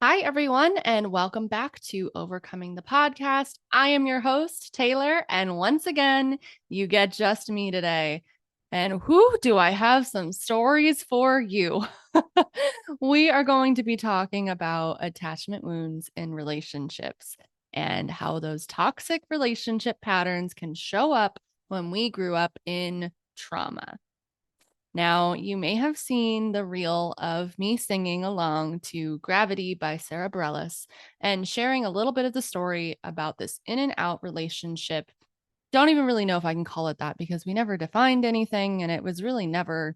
Hi, everyone, and welcome back to Overcoming the Podcast. I am your host, Taylor, and once again, you get just me today. And who do I have some stories for you? We are going to be talking about attachment wounds in relationships and how those toxic relationship patterns can show up when we grew up in trauma. Now, you may have seen the reel of me singing along to Gravity by Sarah Bareilles and sharing a little bit of the story about this in and out relationship. Don't even really know if I can call it that because we never defined anything and it was really never,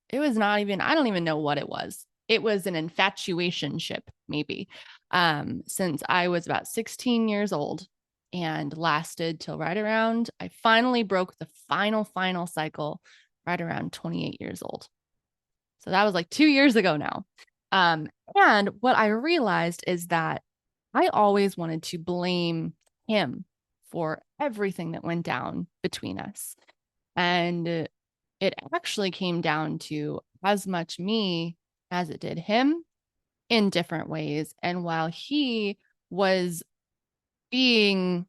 it was not even, I don't even know what it was. It was an infatuation ship, maybe, since I was about 16 years old and lasted till right around, I finally broke the final cycle right around 28 years old. So that was like 2 years ago now. And what I realized is that I always wanted to blame him for everything that went down between us. And it actually came down to as much me as it did him in different ways. And while he was being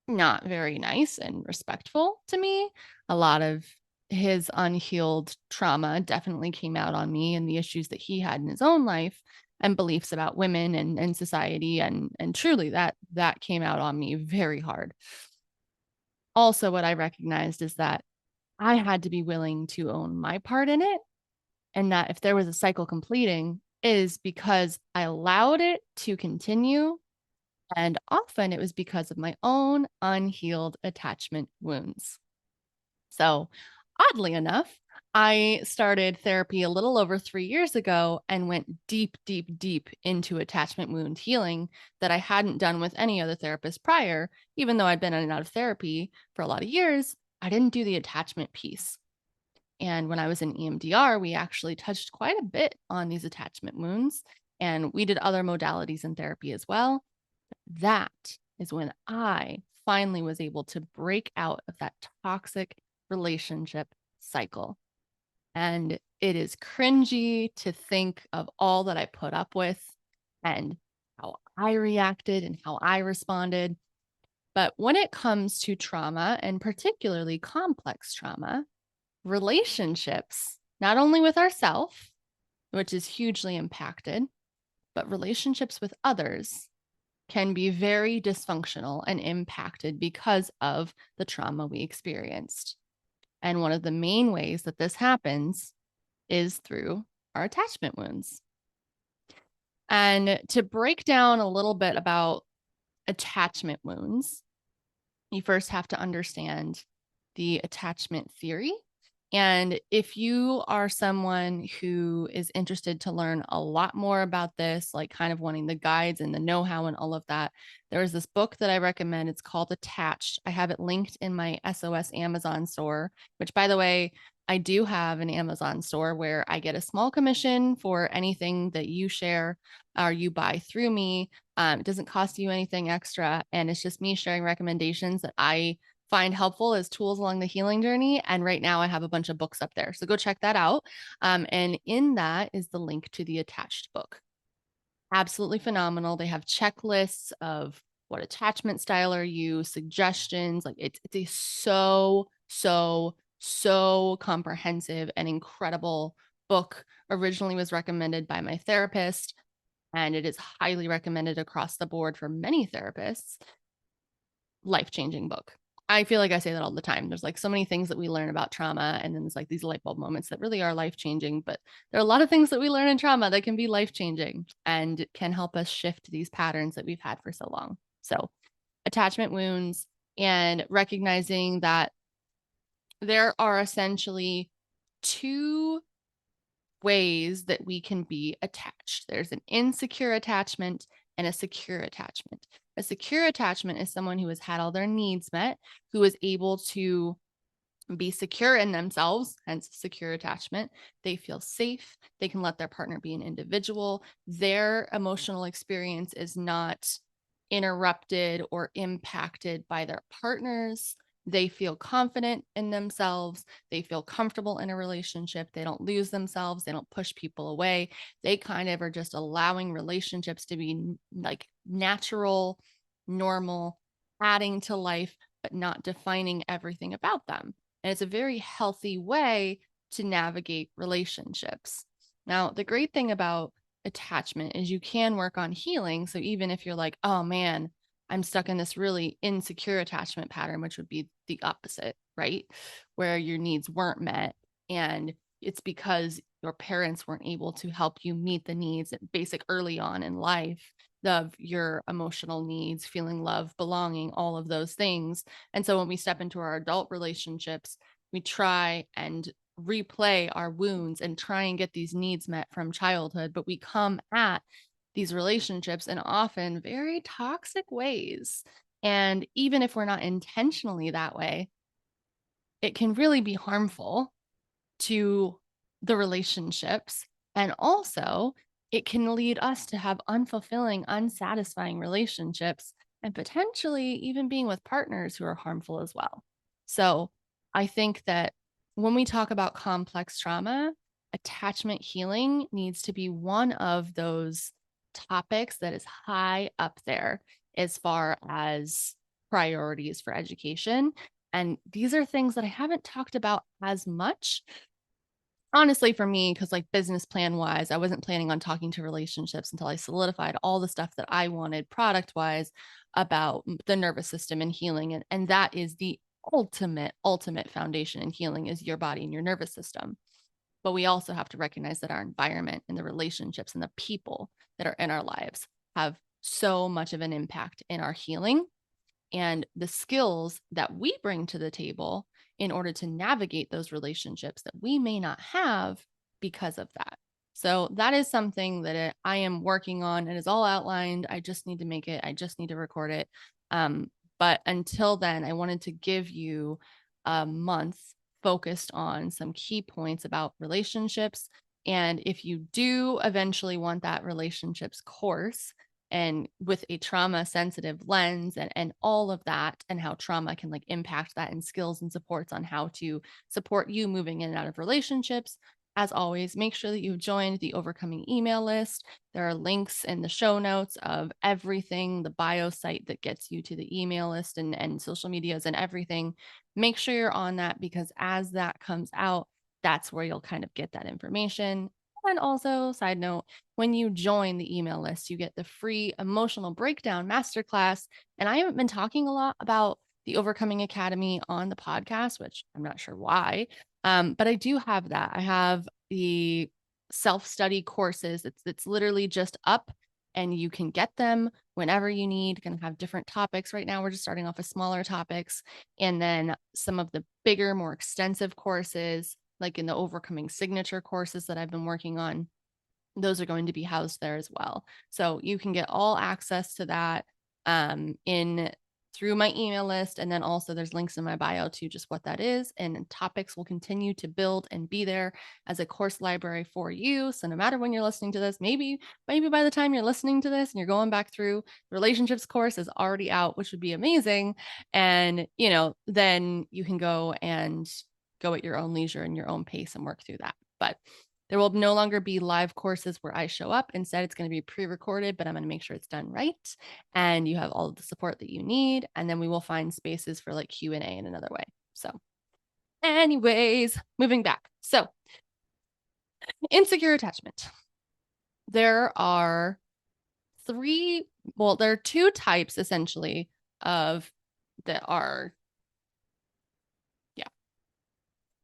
not very nice and respectful to me, a lot of his unhealed trauma definitely came out on me and the issues that he had in his own life and beliefs about women and society and truly that came out on me very hard. Also, what I recognized is that I had to be willing to own my part in it, and that if there was a cycle completing is because I allowed it to continue, and often it was because of my own unhealed attachment wounds. So, oddly enough, I started therapy a little over 3 years ago and went deep into attachment wound healing that I hadn't done with any other therapist prior. Even though I'd been in and out of therapy for a lot of years, I didn't do the attachment piece. And when I was in EMDR, we actually touched quite a bit on these attachment wounds, and we did other modalities in therapy as well. That is when I finally was able to break out of that toxic relationship cycle. And it is cringy to think of all that I put up with and how I reacted and how I responded. But when it comes to trauma, and particularly complex trauma, relationships, not only with ourselves, which is hugely impacted, but relationships with others can be very dysfunctional and impacted because of the trauma we experienced. And one of the main ways that this happens is through our attachment wounds. And to break down a little bit about attachment wounds, you first have to understand the attachment theory. And if you are someone who is interested to learn a lot more about this, like kind of wanting the guides and the know-how and all of that, there is this book that I recommend. It's called Attached. I have it linked in my SOS Amazon store, which, by the way, I do have an Amazon store where I get a small commission for anything that you share or you buy through me. It doesn't cost you anything extra. And it's just me sharing recommendations that I find helpful as tools along the healing journey. And right now I have a bunch of books up there. So go check that out. And in that is the link to the attached book. Absolutely phenomenal. They have checklists of what attachment style are you, suggestions. Like it's a so comprehensive and incredible book. Originally was recommended by my therapist, and it is highly recommended across the board for many therapists. Life-changing book. I feel like I say that all the time. There's like so many things that we learn about trauma, and then there's like these light bulb moments that really are life-changing. But there are a lot of things that we learn in trauma that can be life-changing and can help us shift these patterns that we've had for so long. So, attachment wounds and recognizing that there are essentially two ways that we can be attached. There's an insecure attachment and a secure attachment. A secure attachment is someone who has had all their needs met, who is able to be secure in themselves, hence secure attachment. They feel safe. They can let their partner be an individual. Their emotional experience is not interrupted or impacted by their partners. they feel confident in themselves. They feel comfortable in a relationship. They don't lose themselves. They don't push people away. They kind of are just allowing relationships to be like natural, normal, adding to life, but not defining everything about them. And it's a very healthy way to navigate relationships. Now, the great thing about attachment is you can work on healing. So even if you're like, oh man, I'm stuck in this really insecure attachment pattern, which would be the opposite, right? Where your needs weren't met. And it's because your parents weren't able to help you meet the needs basic early on in life of your emotional needs, feeling love, belonging, all of those things. And so when we step into our adult relationships, we try and replay our wounds and try and get these needs met from childhood, but we come at these relationships in often very toxic ways. And even if we're not intentionally that way, it can really be harmful to the relationships. And also, it can lead us to have unfulfilling, unsatisfying relationships and potentially even being with partners who are harmful as well. So, I think that when we talk about complex trauma, attachment healing needs to be one of those topics that is high up there as far as priorities for education. And these are things that I haven't talked about as much honestly for me, because like business plan wise, I wasn't planning on talking to relationships until I solidified all the stuff that I wanted product wise about the nervous system and healing. And that is the ultimate foundation in healing is your body and your nervous system. But we also have to recognize that our environment and the relationships and the people that are in our lives have so much of an impact in our healing and the skills that we bring to the table in order to navigate those relationships that we may not have because of that. So that is something that I am working on. It is all outlined. I just need to make it. I just need to record it. But until then, I wanted to give you a month focused on some key points about relationships. And if you do eventually want that relationships course, and with a trauma sensitive lens and all of that and how trauma can like impact that and skills and supports on how to support you moving in and out of relationships, as always, make sure that you've joined the overcoming email list. There are links in the show notes of everything, the bio site that gets you to the email list and social medias and everything. Make sure you're on that because as that comes out, that's where you'll kind of get that information. And also, side note, when you join the email list, you get the free emotional breakdown masterclass. And I haven't been talking a lot about the Overcoming Academy on the podcast, which I'm not sure why. But I do have that. I have the self-study courses. It's literally just up and you can get them whenever you need. Going to have different topics. Right now, we're just starting off with smaller topics. And then some of the bigger, more extensive courses, like in the Overcoming Signature courses that I've been working on, those are going to be housed there as well. So you can get all access to that in through my email list. And then also there's links in my bio to just what that is. And topics will continue to build and be there as a course library for you. So no matter when you're listening to this, maybe by the time you're listening to this and you're going back through, the relationships course is already out, which would be amazing. And, then you can go at your own leisure and your own pace and work through that. But there will no longer be live courses where I show up. Instead, it's going to be pre-recorded, but I'm going to make sure it's done right. And you have all of the support that you need. And then we will find spaces for like Q&A in another way. So anyways, moving back. So insecure attachment. There are two types essentially of that are,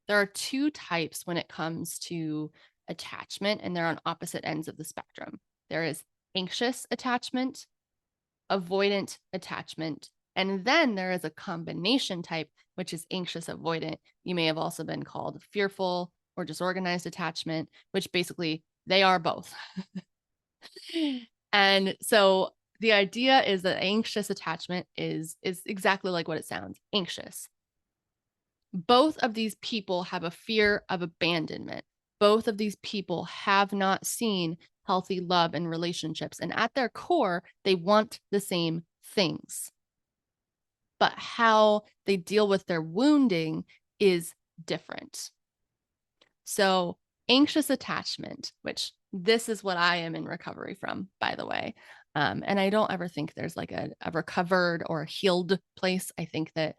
there are two types when it comes to attachment, and they're on opposite ends of the spectrum. There is anxious attachment, avoidant attachment, and then there is a combination type, which is anxious avoidant. You may have also been called fearful or disorganized attachment, which basically they are both. And so the idea is that anxious attachment is exactly like what it sounds, anxious. Both of these people have a fear of abandonment. Both of these people have not seen healthy love and relationships. And at their core, they want the same things. but how they deal with their wounding is different. So anxious attachment, which this is what I am in recovery from, by the way. And I don't ever think there's like a recovered or a healed place. I think that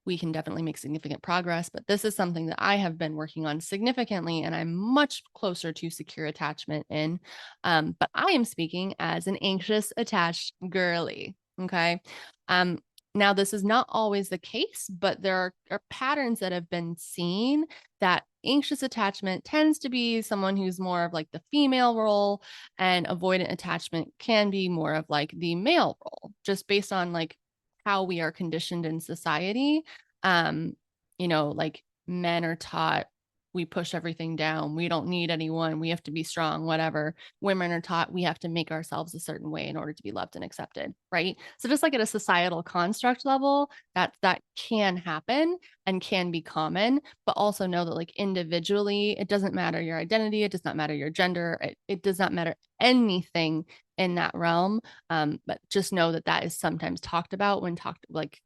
we can definitely make significant progress, but this is something that I have been working on significantly, and I'm much closer to secure attachment in. But I am speaking as an anxious attached girly. Okay. Um, Now, this is not always the case, but there are patterns that have been seen that anxious attachment tends to be someone who's more of like the female role, and avoidant attachment can be more of like the male role, just based on like how we are conditioned in society. um like men are taught we push everything down, we don't need anyone, we have to be strong, whatever. Women are taught we have to make ourselves a certain way in order to be loved and accepted, right? So just like at a societal construct level, that can happen and can be common, but also know that like individually, it doesn't matter your identity, it does not matter your gender, it does not matter anything in that realm. But just know that that is sometimes talked about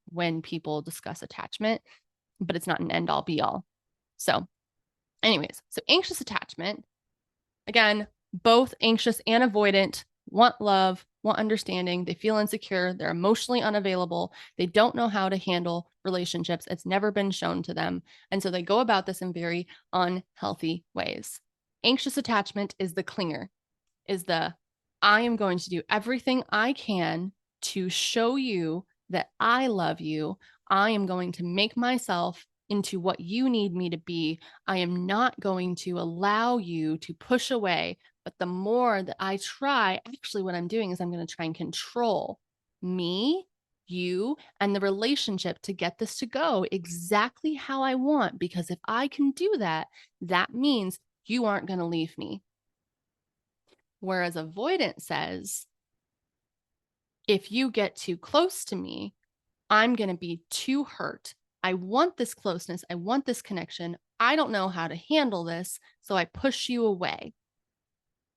when people discuss attachment, but it's not an end all be all. So anyways, so anxious attachment, again, both anxious and avoidant want love, want understanding. They feel insecure. They're emotionally unavailable. They don't know how to handle relationships. It's never been shown to them. And so they go about this in very unhealthy ways. Anxious attachment is the clinger, is the I am going to do everything I can to show you that I love you. I am going to make myself into what you need me to be. I am not going to allow you to push away. But the more that I try, actually, what I'm doing is I'm going to try and control me, you, and the relationship to get this to go exactly how I want. Because if I can do that, that means you aren't going to leave me. Whereas avoidant says, if you get too close to me, I'm going to be too hurt. I want this closeness. I want this connection. I don't know how to handle this, so I push you away.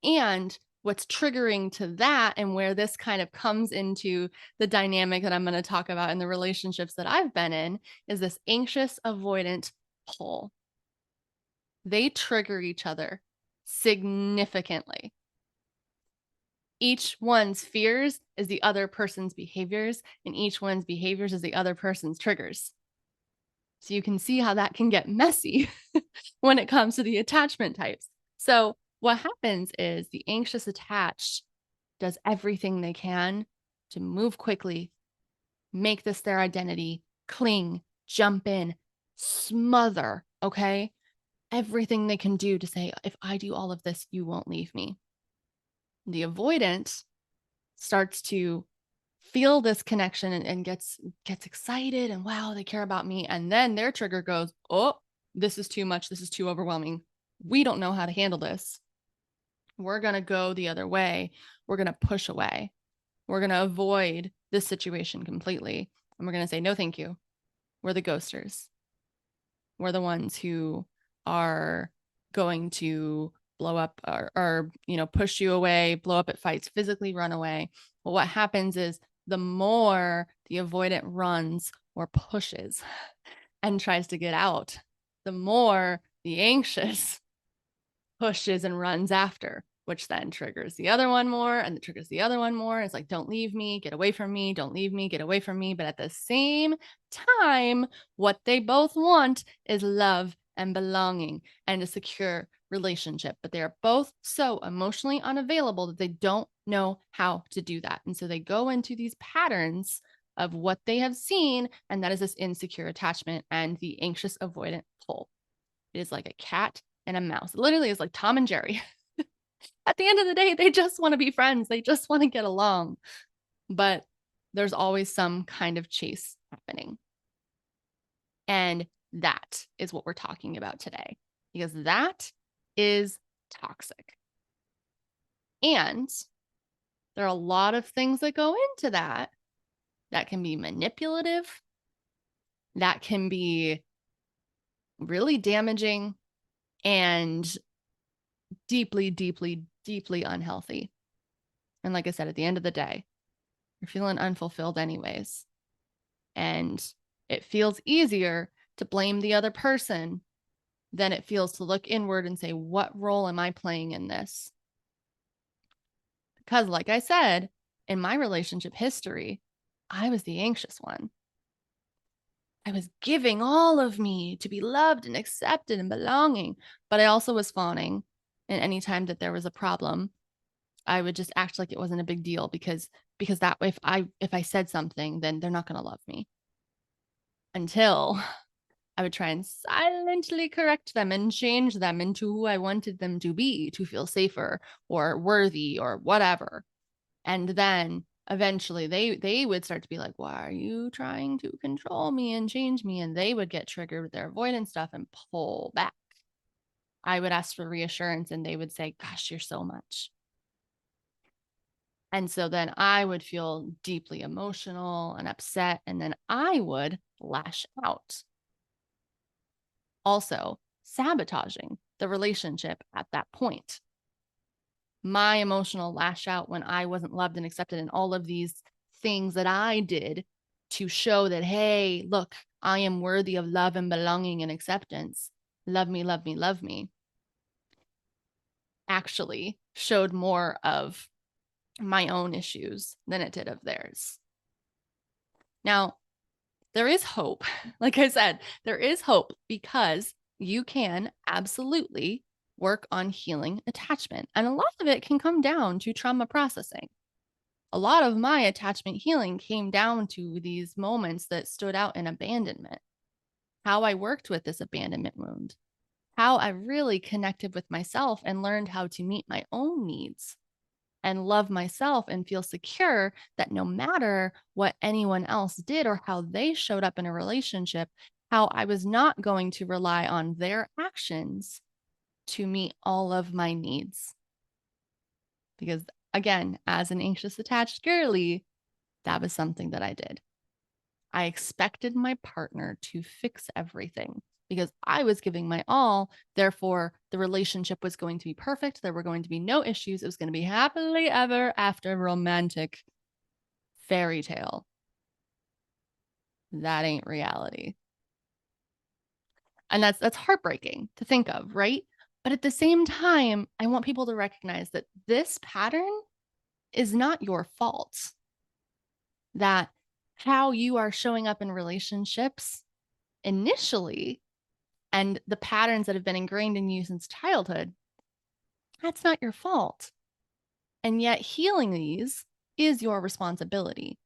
And what's triggering to that, and where this kind of comes into the dynamic that I'm going to talk about in the relationships that I've been in, is this anxious avoidant pull. They trigger each other significantly. Each one's fears is the other person's behaviors, and each one's behaviors is the other person's triggers. So you can see how that can get messy when it comes to the attachment types. So what happens is the anxious attached does everything they can to move quickly, make this their identity, cling, jump in, smother, okay? Everything they can do to say, if I do all of this, you won't leave me. The avoidant starts to feel this connection and gets excited, and wow, they care about me. And then their trigger goes, oh, this is too much. This is too overwhelming. We don't know how to handle this. We're going to go the other way. We're going to push away. We're going to avoid this situation completely. And we're going to say, no, thank you. We're the ghosters. We're the ones who are going to blow up or push you away, blow up at fights, physically run away. Well, what happens is the more the avoidant runs or pushes and tries to get out, the more the anxious pushes and runs after, which then triggers the other one more, and it triggers the other one more. It's like, don't leave me, get away from me, don't leave me, get away from me. But at the same time, what they both want is love and belonging and a secure relationship. But they are both so emotionally unavailable that they don't know how to do that. And so they go into these patterns of what they have seen, and that is this insecure attachment and the anxious avoidant pull. It is like a cat and a mouse. It literally is like Tom and Jerry. At the end of the day, they just want to be friends. They just want to get along. But there's always some kind of chase happening. And that is what we're talking about today, because that is toxic. And there are a lot of things that go into that that can be manipulative, that can be really damaging, and deeply, deeply, deeply unhealthy. And like I said, at the end of the day, you're feeling unfulfilled anyways. And it feels easier to blame the other person than it feels to look inward and say, what role am I playing in this? Because, like I said, in my relationship history, I was the anxious one. I was giving all of me to be loved and accepted and belonging, but I also was fawning. And anytime that there was a problem, I would just act like it wasn't a big deal because that way, if I said something, then they're not going to love me. Until I would try and silently correct them and change them into who I wanted them to be, to feel safer or worthy or whatever. And then eventually they would start to be like, why are you trying to control me and change me? And they would get triggered with their avoidance stuff and pull back. I would ask for reassurance and they would say, gosh, you're so much. And so then I would feel deeply emotional and upset, and then I would lash out. Also, sabotaging the relationship at that point. My emotional lash out when I wasn't loved and accepted, and all of these things that I did to show that, hey, look, I am worthy of love and belonging and acceptance. Love me, love me, love me. Actually showed more of my own issues than it did of theirs. Now, there is hope. Like I said, there is hope because you can absolutely work on healing attachment. And a lot of it can come down to trauma processing. A lot of my attachment healing came down to these moments that stood out in abandonment, how I worked with this abandonment wound, how I really connected with myself and learned how to meet my own needs and love myself and feel secure that no matter what anyone else did or how they showed up in a relationship, how I was not going to rely on their actions to meet all of my needs. Because again, as an anxious attached girly, that was something that I did. I expected my partner to fix everything because I was giving my all. Therefore, the relationship was going to be perfect. There were going to be no issues. It was going to be happily ever after romantic fairy tale. That ain't reality. And that's heartbreaking to think of, right? But at the same time, I want people to recognize that this pattern is not your fault. That how you are showing up in relationships initially and the patterns that have been ingrained in you since childhood, that's not your fault. And yet healing these is your responsibility.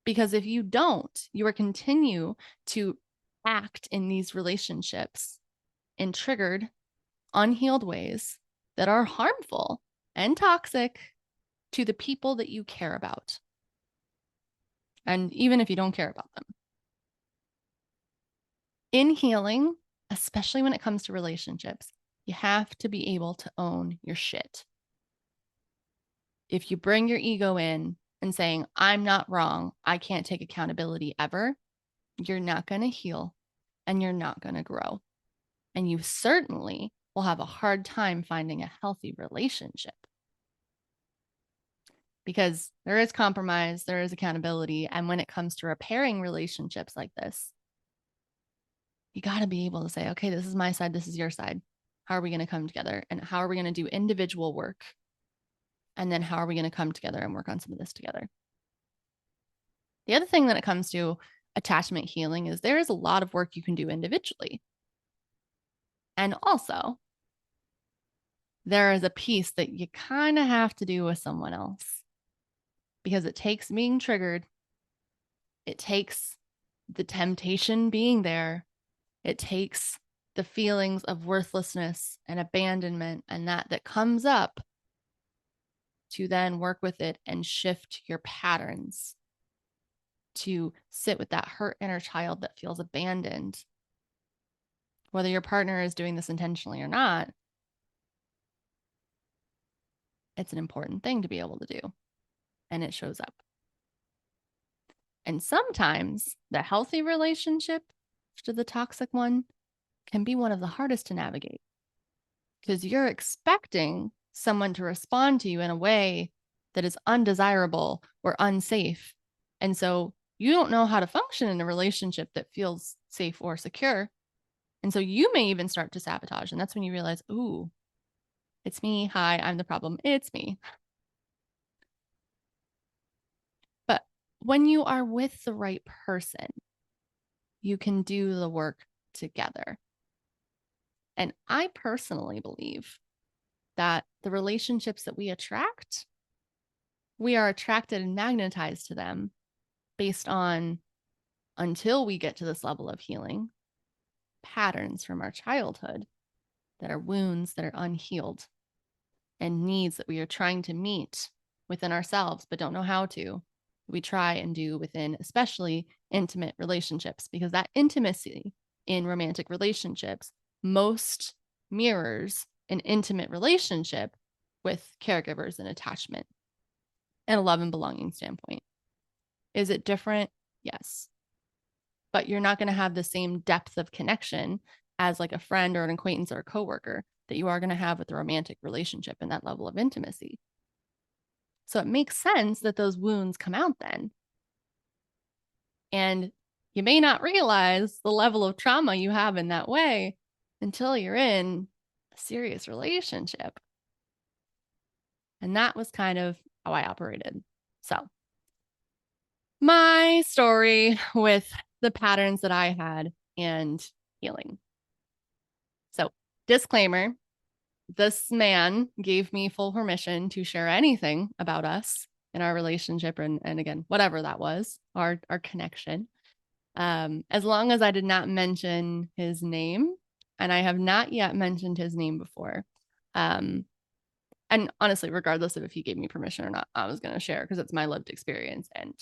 Because if you don't, you will continue to act in these relationships in triggered, unhealed ways that are harmful and toxic to the people that you care about. And even if you don't care about them. In healing, especially when it comes to relationships, you have to be able to own your shit. If you bring your ego in and saying, I'm not wrong, I can't take accountability ever, you're not going to heal and you're not going to grow. And you certainly will have a hard time finding a healthy relationship. Because there is compromise, there is accountability. And when it comes to repairing relationships like this, you got to be able to say, okay, this is my side, this is your side. How are we going to come together? And how are we going to do individual work? And then how are we going to come together and work on some of this together? The other thing when it comes to attachment healing is there is a lot of work you can do individually. And also, there is a piece that you kind of have to do with someone else because it takes being triggered. It takes the temptation being there. It takes the feelings of worthlessness and abandonment and that comes up to then work with it and shift your patterns to sit with that hurt inner child that feels abandoned. Whether your partner is doing this intentionally or not, it's an important thing to be able to do. And it shows up. And sometimes the healthy relationship to the toxic one can be one of the hardest to navigate because you're expecting someone to respond to you in a way that is undesirable or unsafe. And so you don't know how to function in a relationship that feels safe or secure. And so you may even start to sabotage. And that's when you realize, ooh, it's me. Hi, I'm the problem. It's me. But when you are with the right person, you can do the work together. And I personally believe that the relationships that we attract, we are attracted and magnetized to them based on, until we get to this level of healing, patterns from our childhood that are wounds that are unhealed and needs that we are trying to meet within ourselves but don't know how to. We try and do within especially intimate relationships, because that intimacy in romantic relationships most mirrors an intimate relationship with caregivers and attachment and a love and belonging standpoint. Is it different? Yes. But you're not going to have the same depth of connection as like a friend or an acquaintance or a coworker that you are going to have with a romantic relationship and that level of intimacy. So it makes sense that those wounds come out then. And you may not realize the level of trauma you have in that way until you're in a serious relationship. And that was kind of how I operated. So my story with the patterns that I had and healing. So, disclaimer, this man gave me full permission to share anything about us in our relationship and again, whatever that was, our connection. As long as I did not mention his name, and I have not yet mentioned his name before. And honestly, regardless of if he gave me permission or not, I was going to share because it's my lived experience and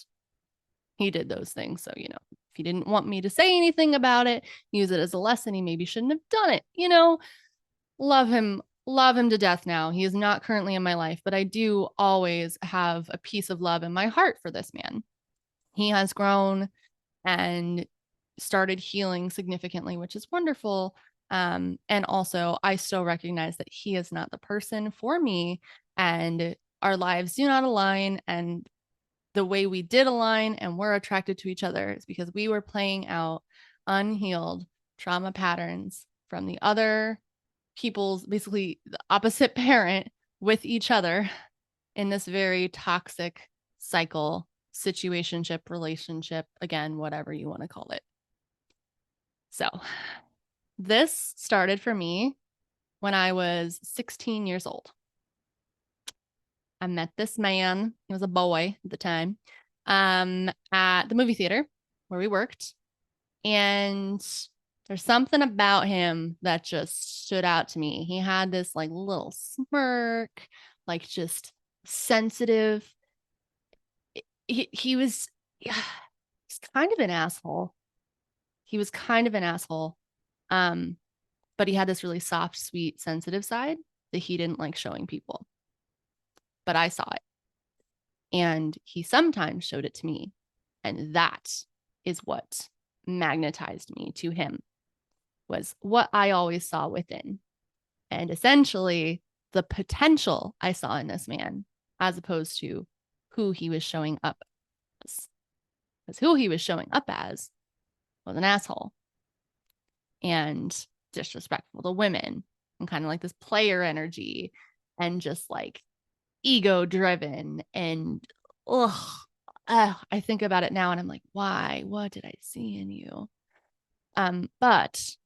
he did those things. So, if he didn't want me to say anything about it, use it as a lesson, he maybe shouldn't have done it. Love him to death now. He is not currently in my life, but I do always have a piece of love in my heart for this man. He has grown and started healing significantly, which is wonderful. And also, I still recognize that he is not the person for me, and our lives do not align. And the way we did align and were attracted to each other is because we were playing out unhealed trauma patterns from the other people's, basically the opposite parent, with each other in this very toxic cycle, situationship, relationship, again, whatever you want to call it. So this started for me when I was 16 years old. I met this man. He was a boy at the time, at the movie theater where we worked. And there's something about him that just stood out to me. He had this like little smirk, like just sensitive. He was he's kind of an asshole. He was kind of an asshole. Um, but he had this really soft, sweet, sensitive side that he didn't like showing people. But I saw it. And he sometimes showed it to me. And that is what magnetized me to him, was what I always saw within. And essentially the potential I saw in this man, as opposed to who he was showing up as. Because who he was showing up as was an asshole and disrespectful to women and kind of like this player energy and just like ego driven. And I think about it now and I'm like, why? What did I see in you? But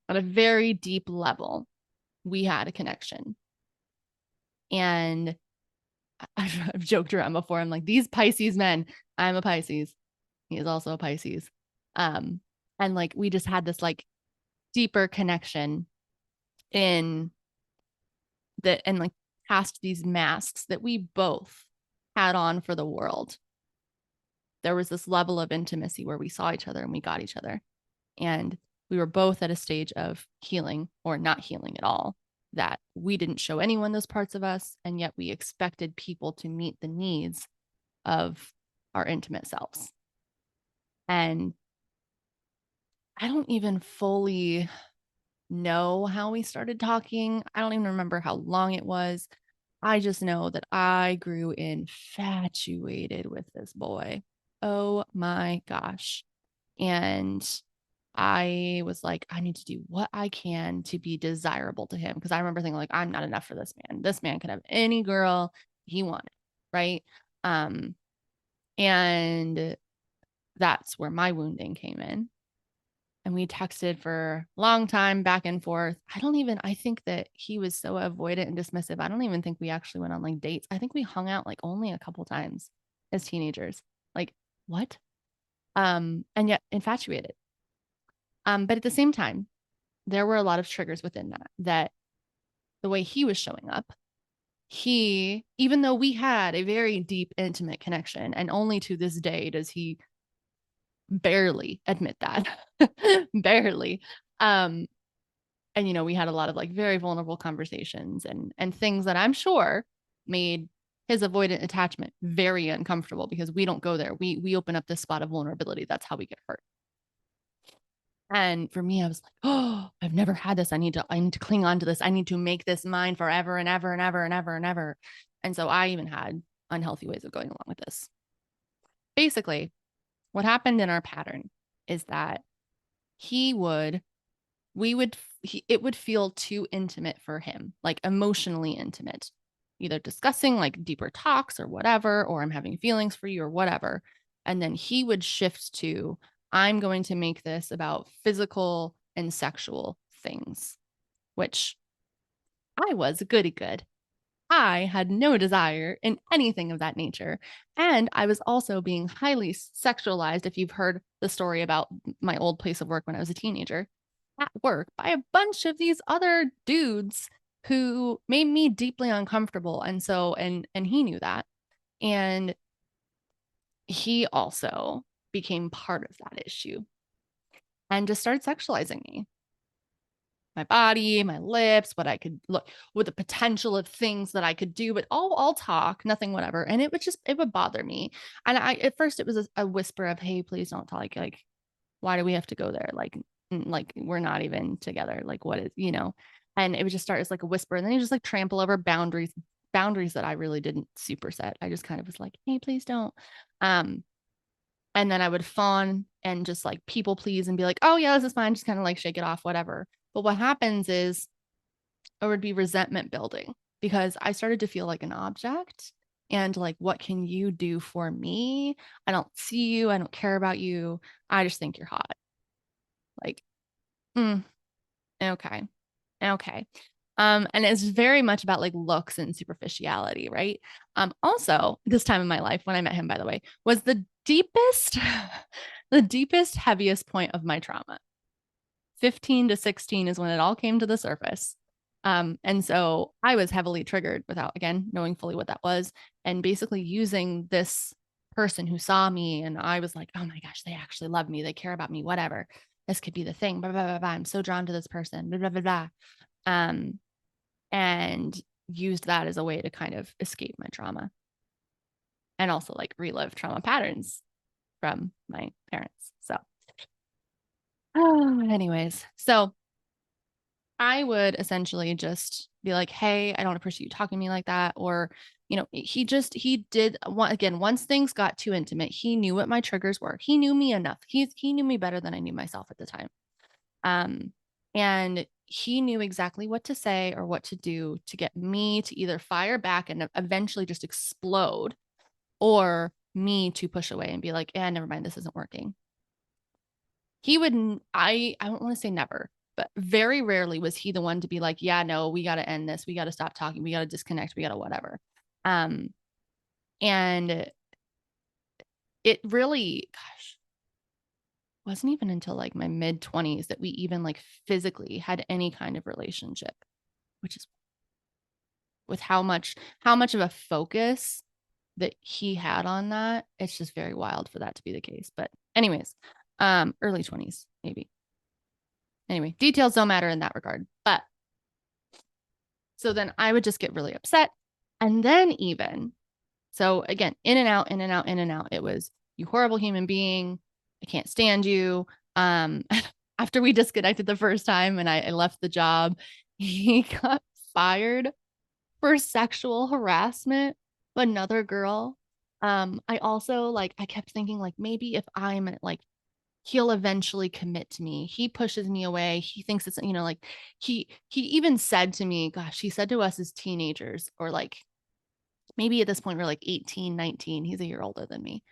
at a very deep level, we had a connection. And I've joked around before. I'm like, these Pisces men, I'm a Pisces. He is also a Pisces. And like, we just had this like deeper connection in that, and like past these masks that we both had on for the world. There was this level of intimacy where we saw each other and we got each other. And we were both at a stage of healing or not healing at all, that we didn't show anyone those parts of us. And yet we expected people to meet the needs of our intimate selves. And I don't even fully know how we started talking. I don't even remember how long it was. I just know that I grew infatuated with this boy, oh my gosh. And I was like, I need to do what I can to be desirable to him. Cause I remember thinking, like, I'm not enough for this man. This man could have any girl he wanted. Right. Um, and that's where my wounding came in. And we texted for a long time back and forth. I think that he was so avoidant and dismissive. I don't even think we actually went on like dates. I think we hung out like only a couple times as teenagers. Like, what? And yet infatuated. But at the same time, there were a lot of triggers within that the way he was showing up, even though we had a very deep, intimate connection, and only to this day does he barely admit that, barely. Um, and we had a lot of like very vulnerable conversations and things that I'm sure made his avoidant attachment very uncomfortable because we don't go there. We open up this spot of vulnerability. That's how we get hurt. And for me, I was like, oh, I've never had this. I need to cling on to this. I need to make this mine forever and ever and ever and ever and ever. And so I even had unhealthy ways of going along with this. Basically, what happened in our pattern is that he would, it would feel too intimate for him, like emotionally intimate, either discussing like deeper talks or whatever, or I'm having feelings for you or whatever. And then he would shift to, I'm going to make this about physical and sexual things, which I was goody good. I had no desire in anything of that nature. And I was also being highly sexualized, if you've heard the story about my old place of work when I was a teenager, at work by a bunch of these other dudes who made me deeply uncomfortable. And so, and he knew that. And he also became part of that issue and just started sexualizing me, my body, my lips, what I could look with the potential of things that I could do, but all talk, nothing, whatever. And it would bother me. And at first it was a whisper of, hey, please don't talk. Like, why do we have to go there? Like we're not even together. Like, what is, and it would just start as like a whisper. And then you just like trample over boundaries that I really didn't superset. I just kind of was like, hey, please don't. And then I would fawn and just like people please and be like, oh yeah, this is fine. Just kind of like shake it off, whatever. But what happens is there would be resentment building because I started to feel like an object and like, what can you do for me? I don't see you. I don't care about you. I just think you're hot. Like, okay. Okay. And it's very much about like looks and superficiality, right? Also, this time in my life when I met him, by the way, was the deepest, the deepest, heaviest point of my trauma. 15 to 16 is when it all came to the surface. And so I was heavily triggered without, again, knowing fully what that was, and basically using this person who saw me. And I was like, oh my gosh, they actually love me. They care about me, whatever. This could be the thing. Blah, blah, blah, blah. I'm so drawn to this person. Blah, blah, blah, blah. And used that as a way to kind of escape my trauma and also like relive trauma patterns from my parents. So, anyways, so I would essentially just be like, hey, I don't appreciate you talking to me like that. Or, he did again, once things got too intimate, he knew what my triggers were. He knew me enough. He knew me better than I knew myself at the time. And he knew exactly what to say or what to do to get me to either fire back and eventually just explode, or me to push away and be like, never mind, this isn't working. He wouldn't, I don't want to say never, but very rarely was he the one to be like, yeah, no, we got to end this. We got to stop talking. We got to disconnect. We got to whatever. And it really, gosh, wasn't even until like my mid 20s that we even like physically had any kind of relationship, which is with how much of a focus that he had on that. It's just very wild for that to be the case. But anyways, early 20s, maybe. Anyway, details don't matter in that regard. But so then I would just get really upset. And then so again, in and out, in and out, in and out. It was, you horrible human being. I can't stand you. After we disconnected the first time and I left the job, he got fired for sexual harassment of another girl. I also like I kept thinking like maybe if I'm like he'll eventually commit to me. He pushes me away. He thinks it's, like he even said to me, gosh, he said to us as teenagers, or like maybe at this point we're like 18, 19. He's a year older than me.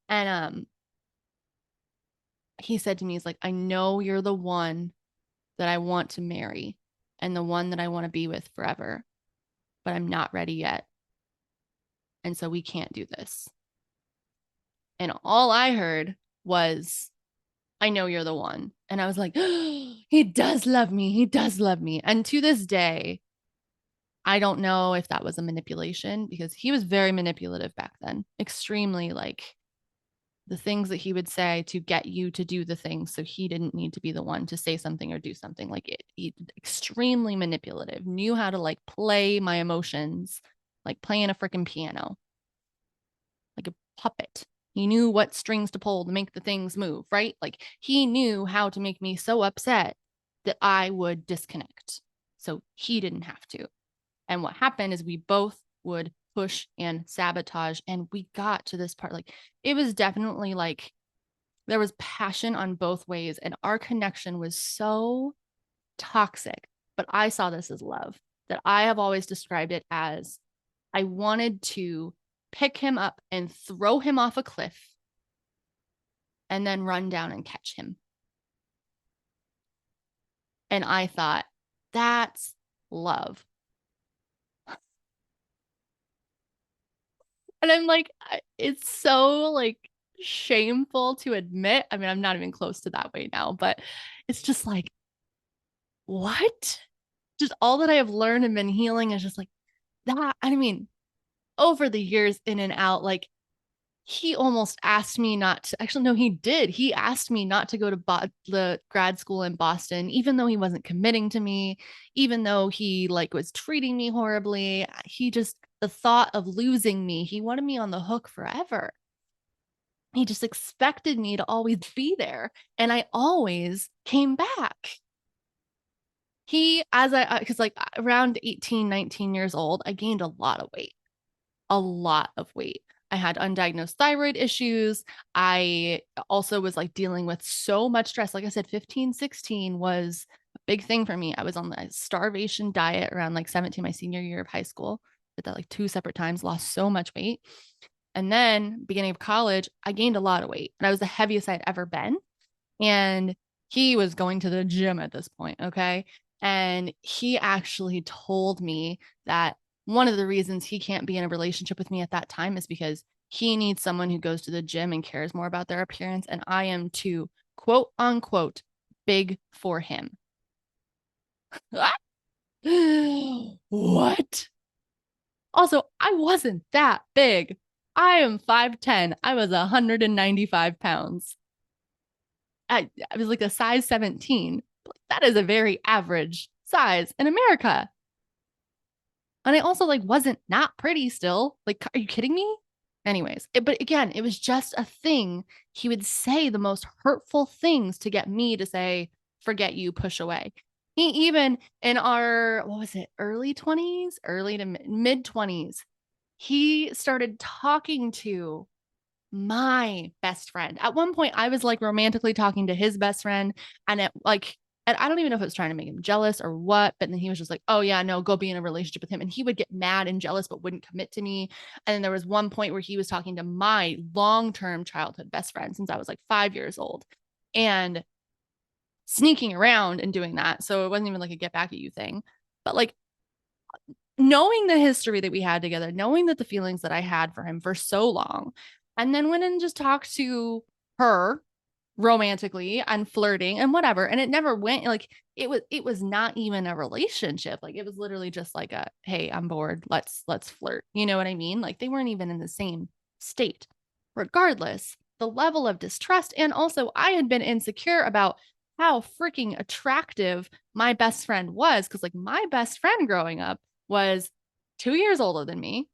And he said to me, he's like, I know you're the one that I want to marry and the one that I want to be with forever, but I'm not ready yet. And so we can't do this. And all I heard was, I know you're the one. And I was like, oh, he does love me. He does love me. And to this day, I don't know if that was a manipulation because he was very manipulative back then, extremely like the things that he would say to get you to do the things so he didn't need to be the one to say something or do something. Like he extremely manipulative, knew how to like play my emotions, like playing a freaking piano, like a puppet. He knew what strings to pull to make the things move, right? Like he knew how to make me so upset that I would disconnect. So he didn't have to. And what happened is we both would push and sabotage. And we got to this part. Like it was definitely like there was passion on both ways. And our connection was so toxic. But I saw this as love, that I have always described it as I wanted to pick him up and throw him off a cliff and then run down and catch him. And I thought, that's love. And I'm like, it's so like shameful to admit. I mean, I'm not even close to that way now, but it's just like, what? Just all that I have learned and been healing is just like that. I mean, over the years in and out, like he almost asked me not to, actually, no, he did. He asked me not to go to the grad school in Boston, even though he wasn't committing to me, even though he like was treating me horribly. He just, the thought of losing me, he wanted me on the hook forever. He just expected me to always be there. And I always came back. Because like around 18, 19 years old, I gained a lot of weight, a lot of weight. I had undiagnosed thyroid issues. I also was like dealing with so much stress. Like I said, 15, 16 was a big thing for me. I was on the starvation diet around like 17, my senior year of high school. Did that like two separate times, lost so much weight. And then beginning of college, I gained a lot of weight and I was the heaviest I'd ever been. And he was going to the gym at this point. Okay. And he actually told me that one of the reasons he can't be in a relationship with me at that time is because he needs someone who goes to the gym and cares more about their appearance. And I am too, quote unquote, big for him. What? Also, I wasn't that big. I am 5'10. I was 195 pounds. I was like a size 17. That is a very average size in America. And I also like wasn't not pretty still. Like, are you kidding me? Anyways, but again, it was just a thing. He would say the most hurtful things to get me to say, forget you, push away. He even in our, what was it, early 20s, early to mid 20s, he started talking to my best friend. At one point, I was like romantically talking to his best friend, and it like, and I don't even know if it was trying to make him jealous or what, but then he was just like, oh, yeah, no, go be in a relationship with him. And he would get mad and jealous, but wouldn't commit to me. And then there was one point where he was talking to my long term childhood best friend since I was like 5 years old and sneaking around and doing that. So it wasn't even like a get back at you thing. But like, knowing the history that we had together, knowing that the feelings that I had for him for so long, and then went and just talked to her romantically and flirting and whatever. And it never went like it was not even a relationship. Like it was literally just like a, hey, I'm bored. Let's flirt. You know what I mean? Like they weren't even in the same state. Regardless, the level of distrust. And also I had been insecure about how freaking attractive my best friend was. Cause like my best friend growing up was 2 years older than me,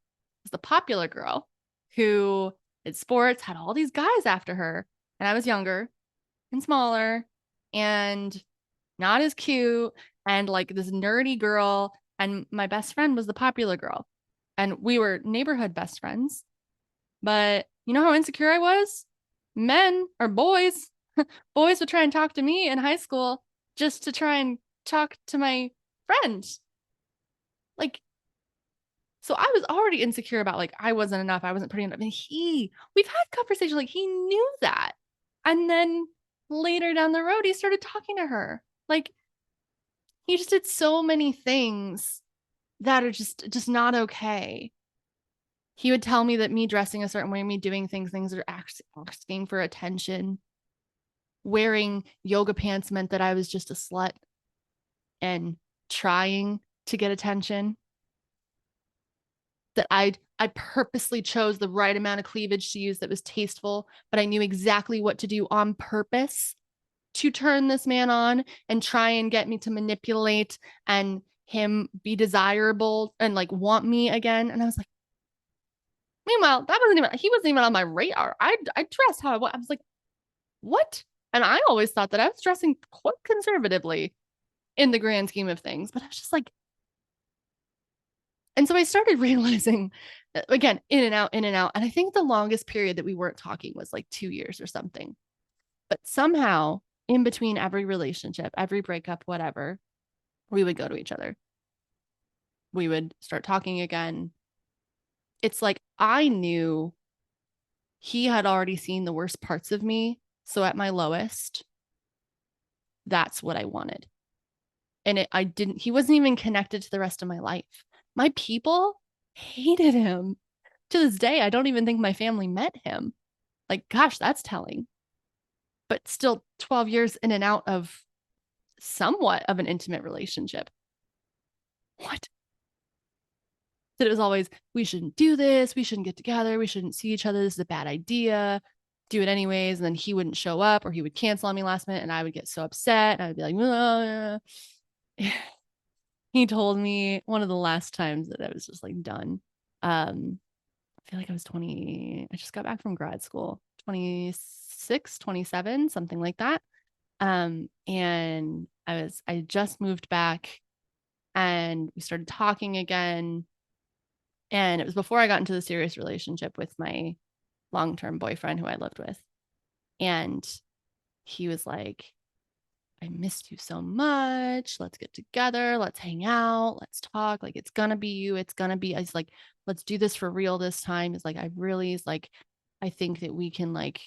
was the popular girl who did sports, had all these guys after her. And I was younger and smaller and not as cute and like this nerdy girl. And my best friend was the popular girl. And we were neighborhood best friends. But you know how insecure I was? Men or boys, boys would try and talk to me in high school just to try and talk to my friends. Like, so I was already insecure about like I wasn't enough, I wasn't pretty enough. And we've had conversations like he knew that. And then later down the road, he started talking to her. Like he just did so many things that are just not okay. He would tell me that me dressing a certain way, me doing things that are asking for attention. Wearing yoga pants meant that I was just a slut and trying to get attention. That I purposely chose the right amount of cleavage to use that was tasteful, but I knew exactly what to do on purpose to turn this man on and try and get me to manipulate and him be desirable and like want me again. And I was like, meanwhile, he wasn't even on my radar. I dressed how I was like, what? And I always thought that I was dressing quite conservatively in the grand scheme of things, but I was just like, and so I started realizing again, in and out, in and out. And I think the longest period that we weren't talking was like 2 years or something. But somehow, in between every relationship, every breakup, whatever, we would go to each other. We would start talking again. It's like I knew he had already seen the worst parts of me. So at my lowest, that's what I wanted. And he wasn't even connected to the rest of my life. My people hated him. To this day, I don't even think my family met him. Like, gosh, that's telling. But still 12 years in and out of somewhat of an intimate relationship. What? That it was always, we shouldn't do this. We shouldn't get together. We shouldn't see each other. This is a bad idea. Do it anyways. And then he wouldn't show up or he would cancel on me last minute and I would get so upset. And I would be like, oh. He told me one of the last times that I was just like done. I feel like I was 20. I just got back from grad school, 26, 27, something like that. And I just moved back and we started talking again. And it was before I got into the serious relationship with my long-term boyfriend who I lived with. And he was like, I missed you so much. Let's get together. Let's hang out. Let's talk. Like, it's going to be you. It's going to be, I was like, let's do this for real this time. It's like, I think that we can, like,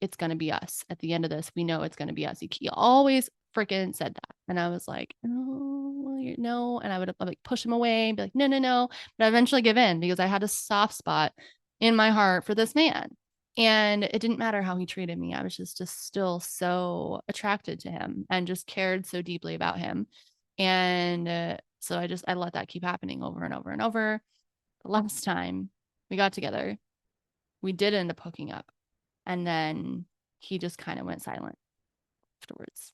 it's going to be us. At the end of this, we know it's going to be us. He always freaking said that. And I was like, oh, no. And I would like push him away and be like, no, no, no. But I eventually give in because I had a soft spot in my heart for this man. And it didn't matter how he treated me. I was just still so attracted to him and just cared so deeply about him. And so I let that keep happening over and over and over. The last time we got together, we did end up hooking up. And then he just kind of went silent afterwards.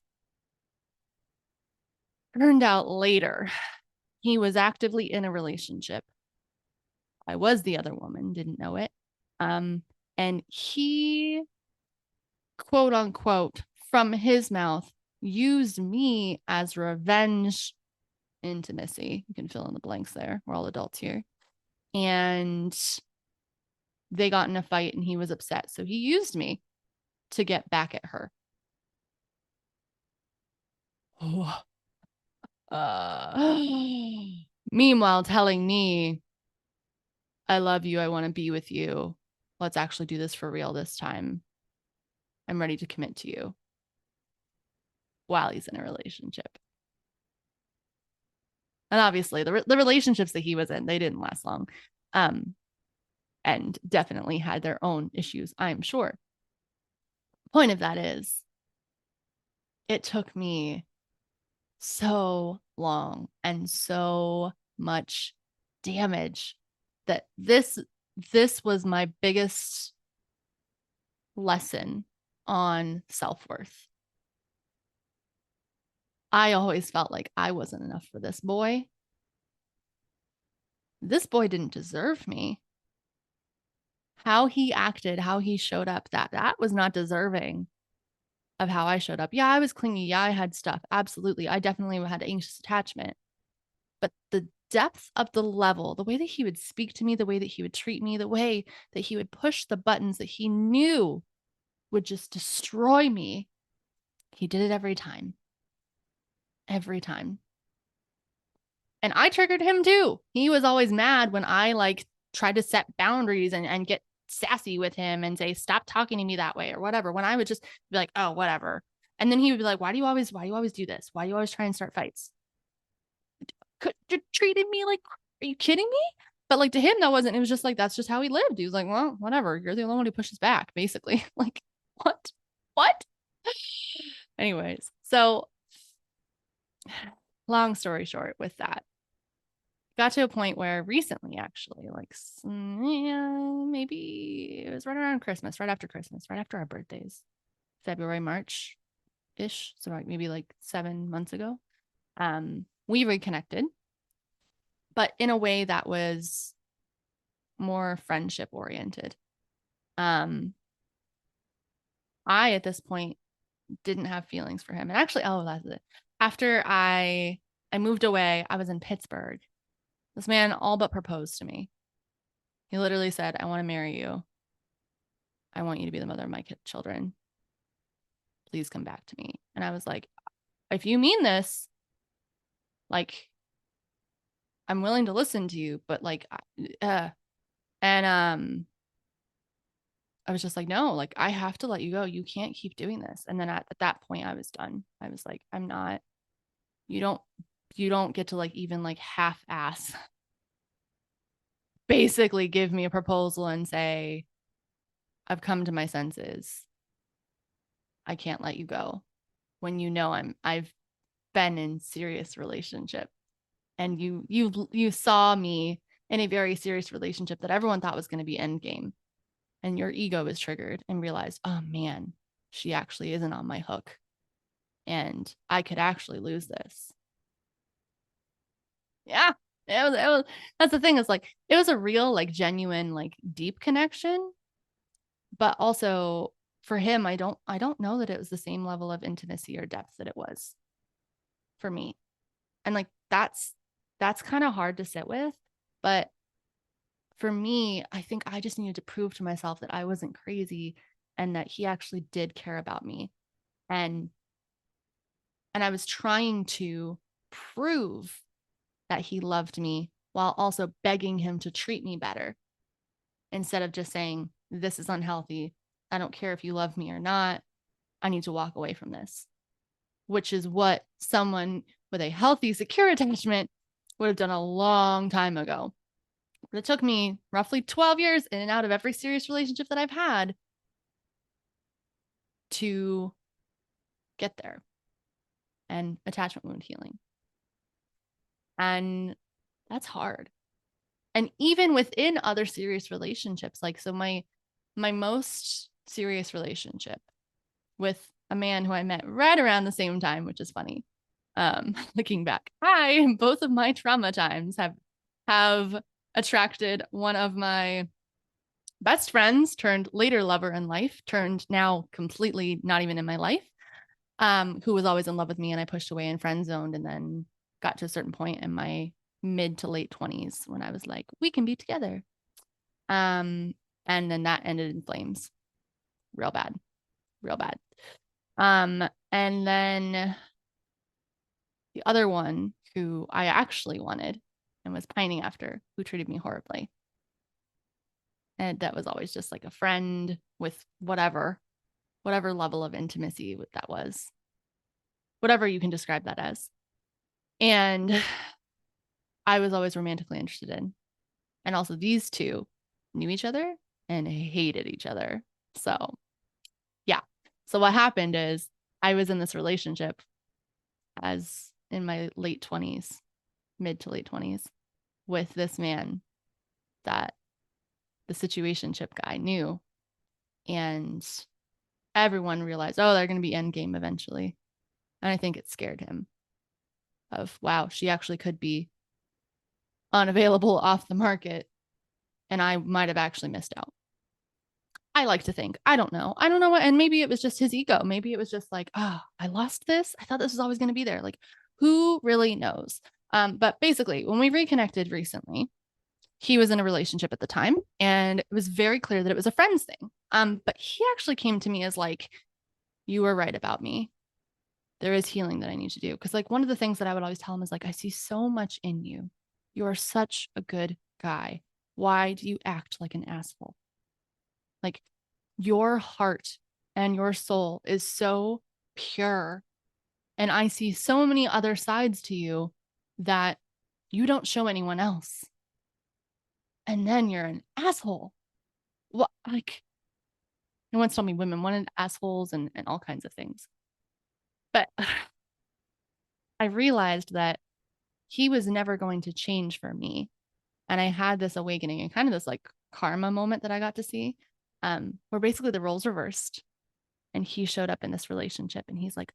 Turned out later, he was actively in a relationship. I was the other woman, didn't know it. And he, quote unquote, from his mouth, used me as revenge intimacy. You can fill in the blanks there. We're all adults here. And they got in a fight and he was upset. So he used me to get back at her. Meanwhile, telling me, I love you. I want to be with you. Let's actually do this for real this time. I'm ready to commit to you while he's in a relationship. And obviously, the relationships that he was in, they didn't last long. And definitely had their own issues, I'm sure. Point of that is, it took me so long and so much damage that this was my biggest lesson on self-worth. I always felt like I wasn't enough for this boy. This boy didn't deserve me. How he acted, how he showed up, that was not deserving of how I showed up. Yeah, I was clingy. Yeah, I had stuff. Absolutely. I definitely had anxious attachment. But the depth of the level, the way that he would speak to me, the way that he would treat me, the way that he would push the buttons that he knew would just destroy me, he did it every time. Every time. And I triggered him too. He was always mad when I like tried to set boundaries and get sassy with him and say, stop talking to me that way or whatever. When I would just be like, oh, whatever. And then he would be like, why do you always do this? Why do you always try and start fights? You're treating me like, are you kidding me? But like to him, that wasn't, it was just like, that's just how he lived. He was like, well, whatever. You're the only one who pushes back, basically. Like, what? What? Anyways, so long story short with that, got to a point where recently, actually, like maybe it was right around Christmas, right after our birthdays, February, March ish. So like maybe like 7 months ago, we reconnected, but in a way that was more friendship oriented. I, at this point, didn't have feelings for him. And actually, oh, that's it. After I moved away, I was in Pittsburgh. This man all but proposed to me. He literally said, I want to marry you. I want you to be the mother of my children. Please come back to me. And I was like, if you mean this, like, I'm willing to listen to you, but like, I was just like, no, like, I have to let you go. You can't keep doing this. And then at that point, I was done. I was like, I'm not, you don't get to like even like half ass basically give me a proposal and say, I've come to my senses. I can't let you go when you know I've been in serious relationship and you saw me in a very serious relationship that everyone thought was going to be endgame, and your ego is triggered and realized, oh man, she actually isn't on my hook and I could actually lose this. Yeah, it was that's the thing, is like it was a real like genuine like deep connection, but also for him, I don't know that it was the same level of intimacy or depth that it was for me. And like that's kind of hard to sit with, but for me, I think I just needed to prove to myself that I wasn't crazy and that he actually did care about me. And I was trying to prove that he loved me while also begging him to treat me better, instead of just saying, this is unhealthy. I don't care if you love me or not. I need to walk away from this, which is what someone with a healthy, secure attachment would have done a long time ago. But it took me roughly 12 years in and out of every serious relationship that I've had to get there, and attachment wound healing. And that's hard. And even within other serious relationships, like, so my most serious relationship with a man who I met right around the same time, which is funny. Looking back, both of my trauma times have attracted one of my best friends turned later lover in life, turned now completely not even in my life, who was always in love with me and I pushed away and friend zoned, and then got to a certain point in my mid to late 20s when I was like, we can be together. And then that ended in flames. Real bad. Real bad. And then the other one who I actually wanted and was pining after, who treated me horribly. And that was always just like a friend with whatever level of intimacy that was, whatever you can describe that as. And I was always romantically interested in. And also these two knew each other and hated each other. So yeah. So what happened is I was in this relationship as in my late 20s, mid to late 20s, with this man that the situationship guy knew. And everyone realized, oh, they're going to be endgame eventually. And I think it scared him of, wow, she actually could be unavailable, off the market, and I might have actually missed out. I like to think. I don't know what. And maybe it was just his ego. Maybe it was just like, oh, I lost this. I thought this was always going to be there. Like, who really knows? But basically, when we reconnected recently, he was in a relationship at the time, and it was very clear that it was a friends thing. But he actually came to me as like, you were right about me. There is healing that I need to do. Because like one of the things that I would always tell him is like, I see so much in you. You are such a good guy. Why do you act like an asshole? Like your heart and your soul is so pure. And I see so many other sides to you that you don't show anyone else. And then you're an asshole. What, like, no one's told me women wanted assholes and all kinds of things. But I realized that he was never going to change for me. And I had this awakening and kind of this like karma moment that I got to see, where basically the roles reversed. And he showed up in this relationship and he's like,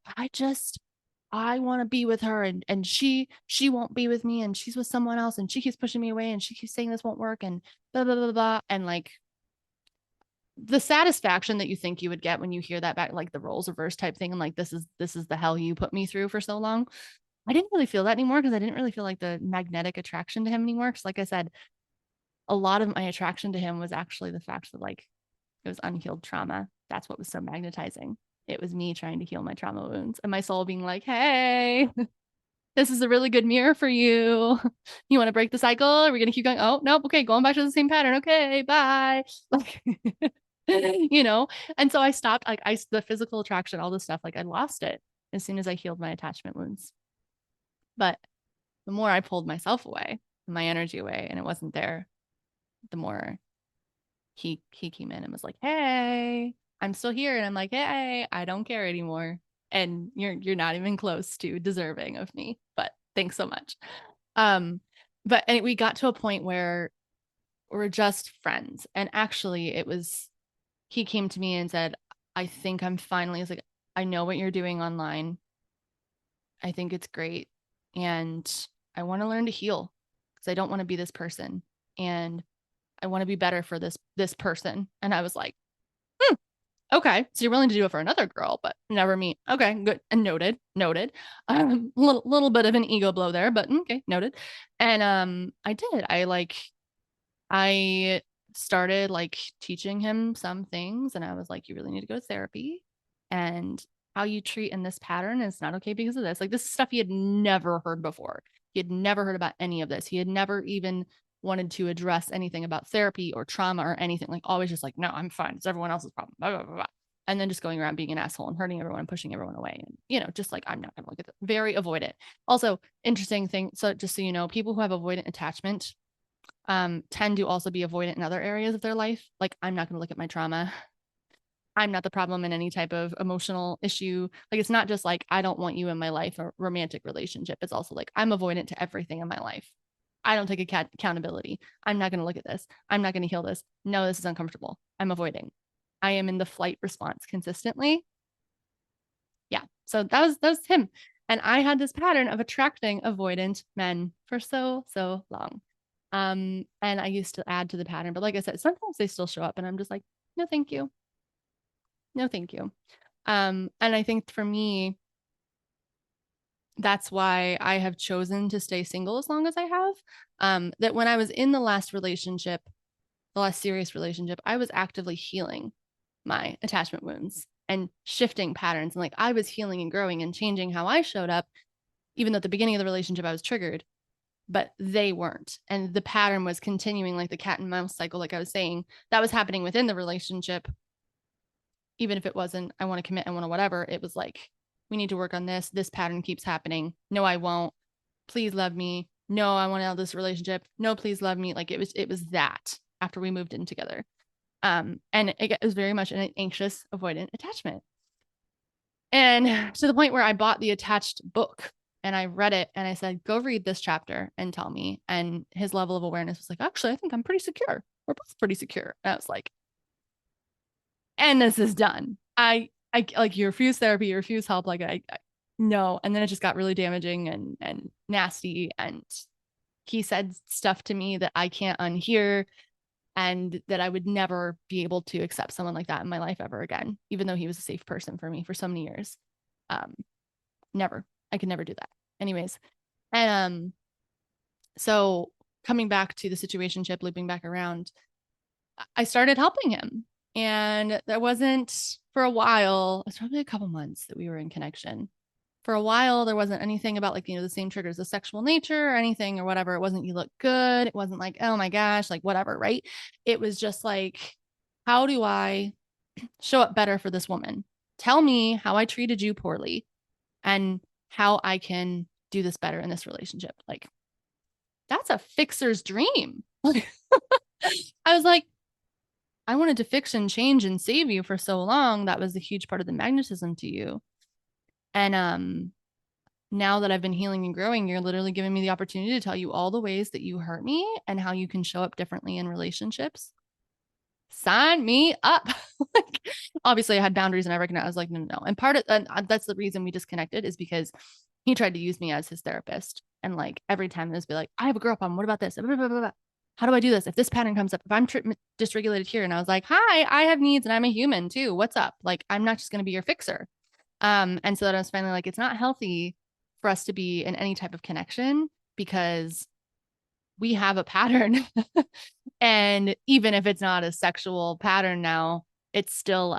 I want to be with her, and she won't be with me, and she's with someone else, and she keeps pushing me away, and she keeps saying this won't work, and blah blah blah blah. And like the satisfaction that you think you would get when you hear that back, like the roles reverse type thing, and like this is the hell you put me through for so long. I didn't really feel that anymore because I didn't really feel like the magnetic attraction to him anymore. Because like I said, a lot of my attraction to him was actually the fact that like it was unhealed trauma. That's what was so magnetizing. It was me trying to heal my trauma wounds and my soul being like, hey, this is a really good mirror for you. You want to break the cycle? Are we going to keep going? Oh, nope. Okay. Going back to the same pattern. Okay. Bye. Like, you know? And so I stopped, like, the physical attraction, all this stuff, like, I lost it as soon as I healed my attachment wounds. But the more I pulled myself away, my energy away, and it wasn't there, the more he came in and was like, hey, I'm still here. And I'm like, hey, I don't care anymore. And you're not even close to deserving of me. But thanks so much. But and we got to a point where we're just friends. And actually it was he came to me and said, I think I'm finally, it's like, I know what you're doing online. I think it's great. And I want to learn to heal because I don't want to be this person. And I want to be better for this person. And I was like, okay, so you're willing to do it for another girl, but never me. Okay, good. And noted. Little bit of an ego blow there, but okay, noted. And I did. I started like teaching him some things, and I was like, you really need to go to therapy, and how you treat in this pattern is not okay because of this. Like this is stuff he had never heard before. He had never heard about any of this. He had never even wanted to address anything about therapy or trauma or anything. Like always just like, no, I'm fine. It's everyone else's problem. Blah, blah, blah, blah. And then just going around being an asshole and hurting everyone and pushing everyone away. And, you know, just like, I'm not going to look at it. Very avoidant. Also, interesting thing. So just so you know, people who have avoidant attachment tend to also be avoidant in other areas of their life. Like, I'm not going to look at my trauma. I'm not the problem in any type of emotional issue. Like, it's not just like, I don't want you in my life or romantic relationship. It's also like, I'm avoidant to everything in my life. I don't take accountability. I'm not going to look at this. I'm not going to heal this. No, this is uncomfortable. I'm avoiding. I am in the flight response consistently. Yeah. So that was him. And I had this pattern of attracting avoidant men for so long. And I used to add to the pattern, but like I said, sometimes they still show up and I'm just like, no, thank you. No, thank you. And I think for me, that's why I have chosen to stay single as long as I have. That when I was in the last relationship, the last serious relationship, I was actively healing my attachment wounds and shifting patterns. And like I was healing and growing and changing how I showed up, even though at the beginning of the relationship I was triggered, but they weren't. And the pattern was continuing like the cat and mouse cycle, like I was saying, that was happening within the relationship. Even if it wasn't, I want to commit, I want to whatever, it was like, we need to work on this. This pattern keeps happening. No, I won't. Please love me. No, I want to have this relationship. No, please love me. Like it was that after we moved in together. And it was very much an anxious, avoidant attachment. And to the point where I bought the attached book and I read it and I said, go read this chapter and tell me. And his level of awareness was like, actually, I think I'm pretty secure. We're both pretty secure. And I was like, and this is done. I like, you refuse therapy, you refuse help. Like I no. And then it just got really damaging and nasty. And he said stuff to me that I can't unhear and that I would never be able to accept someone like that in my life ever again, even though he was a safe person for me for so many years. Never. I could never do that. Anyways. And So coming back to the situationship, looping back around, I started helping him. And there wasn't, for a while, it was probably a couple months that we were in connection. For a while, there wasn't anything about like, the same triggers, the sexual nature or anything or whatever. It wasn't, you look good. It wasn't like, oh my gosh, like whatever, right? It was just like, how do I show up better for this woman? Tell me how I treated you poorly and how I can do this better in this relationship. Like, that's a fixer's dream. I was like, I wanted to fix and change and save you for so long. That was a huge part of the magnetism to you. And now that I've been healing and growing, you're literally giving me the opportunity to tell you all the ways that you hurt me and how you can show up differently in relationships. Sign me up. Like, obviously I had boundaries and I recognized, I was like, no, no, no. And part of that's the reason we disconnected, is because he tried to use me as his therapist. And like every time it was be like, I have a girl problem. What about this? Blah, blah, blah, blah. How do I do this? If this pattern comes up, if I'm dysregulated here, and I was like, hi, I have needs and I'm a human too. What's up? Like, I'm not just going to be your fixer. And so that I was finally like, it's not healthy for us to be in any type of connection because we have a pattern. And even if it's not a sexual pattern now, it's still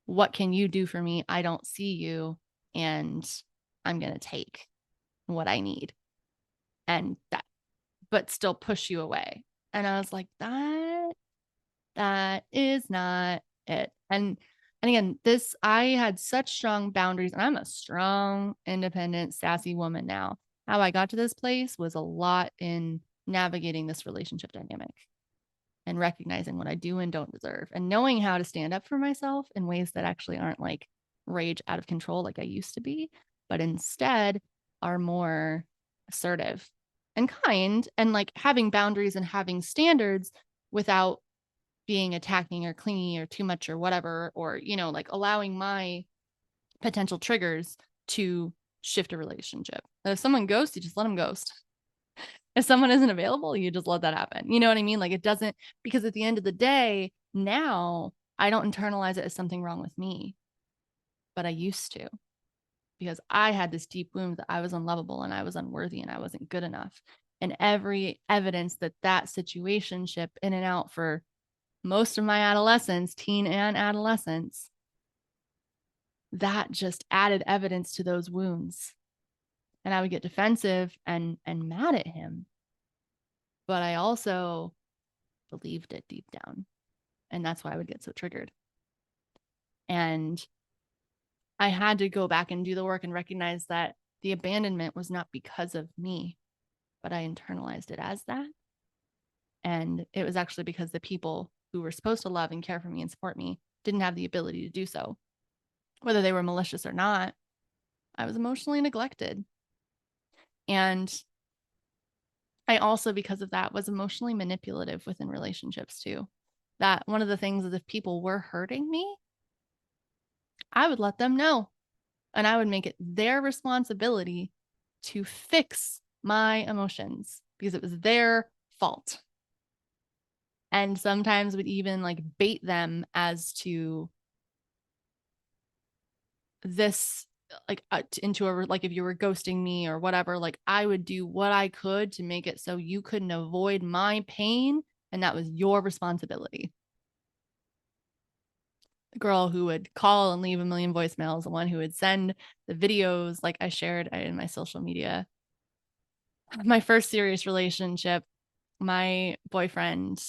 what can you do for me? I don't see you, and I'm going to take what I need, and that, but still push you away. And I was like, that is not it. And again, I had such strong boundaries, and I'm a strong, independent, sassy woman now. How I got to this place was a lot in navigating this relationship dynamic and recognizing what I do and don't deserve, and knowing how to stand up for myself in ways that actually aren't like rage out of control like I used to be, but instead are more assertive and kind, and like having boundaries and having standards without being attacking or clingy or too much or whatever, or, like allowing my potential triggers to shift a relationship. If someone ghosts, you just let them ghost. If someone isn't available, you just let that happen. You know what I mean? Like, it doesn't, because at the end of the day, now I don't internalize it as something wrong with me, but I used to, because I had this deep wound that I was unlovable and I was unworthy and I wasn't good enough. And every evidence that situationship in and out for most of my adolescence, teen and adolescence, that just added evidence to those wounds. And I would get defensive and mad at him. But I also believed it deep down. And that's why I would get so triggered. And I had to go back and do the work and recognize that the abandonment was not because of me, but I internalized it as that. And it was actually because the people who were supposed to love and care for me and support me didn't have the ability to do so. Whether they were malicious or not, I was emotionally neglected. And I also, because of that, was emotionally manipulative within relationships too. That one of the things is, if people were hurting me, I would let them know. And I would make it their responsibility to fix my emotions because it was their fault. And sometimes would even like bait them as to this, like into a, like if you were ghosting me or whatever, like I would do what I could to make it so you couldn't avoid my pain, and that was your responsibility. The girl who would call and leave a million voicemails, the one who would send the videos like I shared in my social media. My first serious relationship, my boyfriend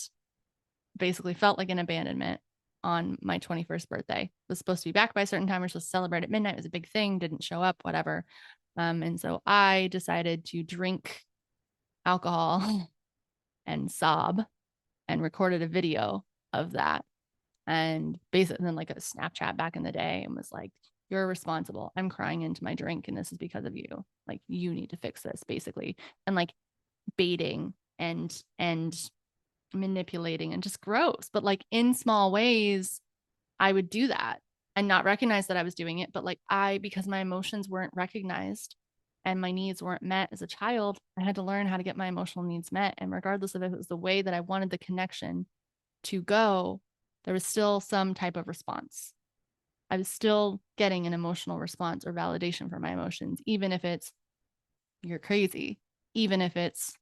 basically felt like an abandonment on my 21st birthday. Was supposed to be back by a certain time. We're supposed to celebrate at midnight. It was a big thing. Didn't show up, whatever. And so I decided to drink alcohol and sob, and recorded a video of that. And basically then like a Snapchat back in the day, and was like, you're responsible. I'm crying into my drink and this is because of you. Like, you need to fix this, basically. And like baiting and manipulating, and just gross. But like in small ways, I would do that and not recognize that I was doing it. But like because my emotions weren't recognized and my needs weren't met as a child, I had to learn how to get my emotional needs met. And regardless of if it was the way that I wanted the connection to go, there was still some type of response. I was still getting an emotional response or validation for my emotions, even if it's, you're crazy. even if it's,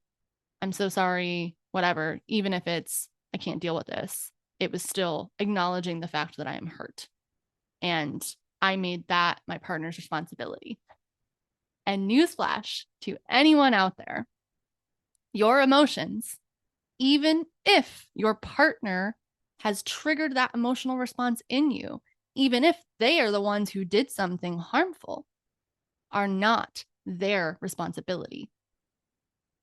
I'm so sorry, whatever, even if it's, I can't deal with this, it was still acknowledging the fact that I am hurt. And I made that my partner's responsibility. And newsflash to anyone out there, your emotions, even if your partner has triggered that emotional response in you, even if they are the ones who did something harmful, are not their responsibility.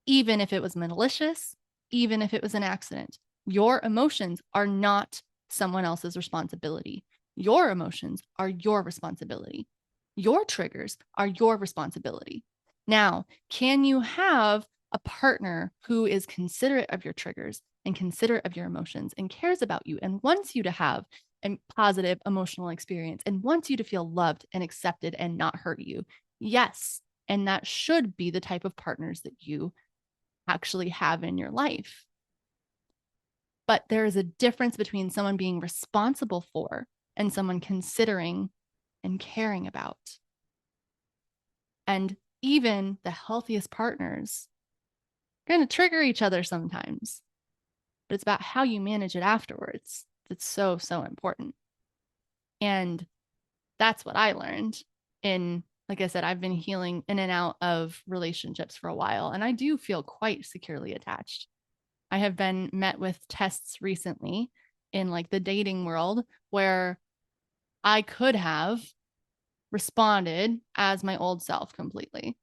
Even if it was malicious, even if it was an accident, your emotions are not someone else's responsibility. Your emotions are your responsibility. Your triggers are your responsibility. Now, can you have a partner who is considerate of your triggers and considerate of your emotions and cares about you and wants you to have a positive emotional experience and wants you to feel loved and accepted and not hurt you? Yes. And that should be the type of partners that you actually have in your life. But there is a difference between someone being responsible for and someone considering and caring about. And even the healthiest partners are going to trigger each other sometimes, but it's about how you manage it afterwards. It's so, so important. And that's what I learned in, like I said, I've been healing in and out of relationships for a while, and I do feel quite securely attached. I have been met with tests recently in like the dating world where I could have responded as my old self completely,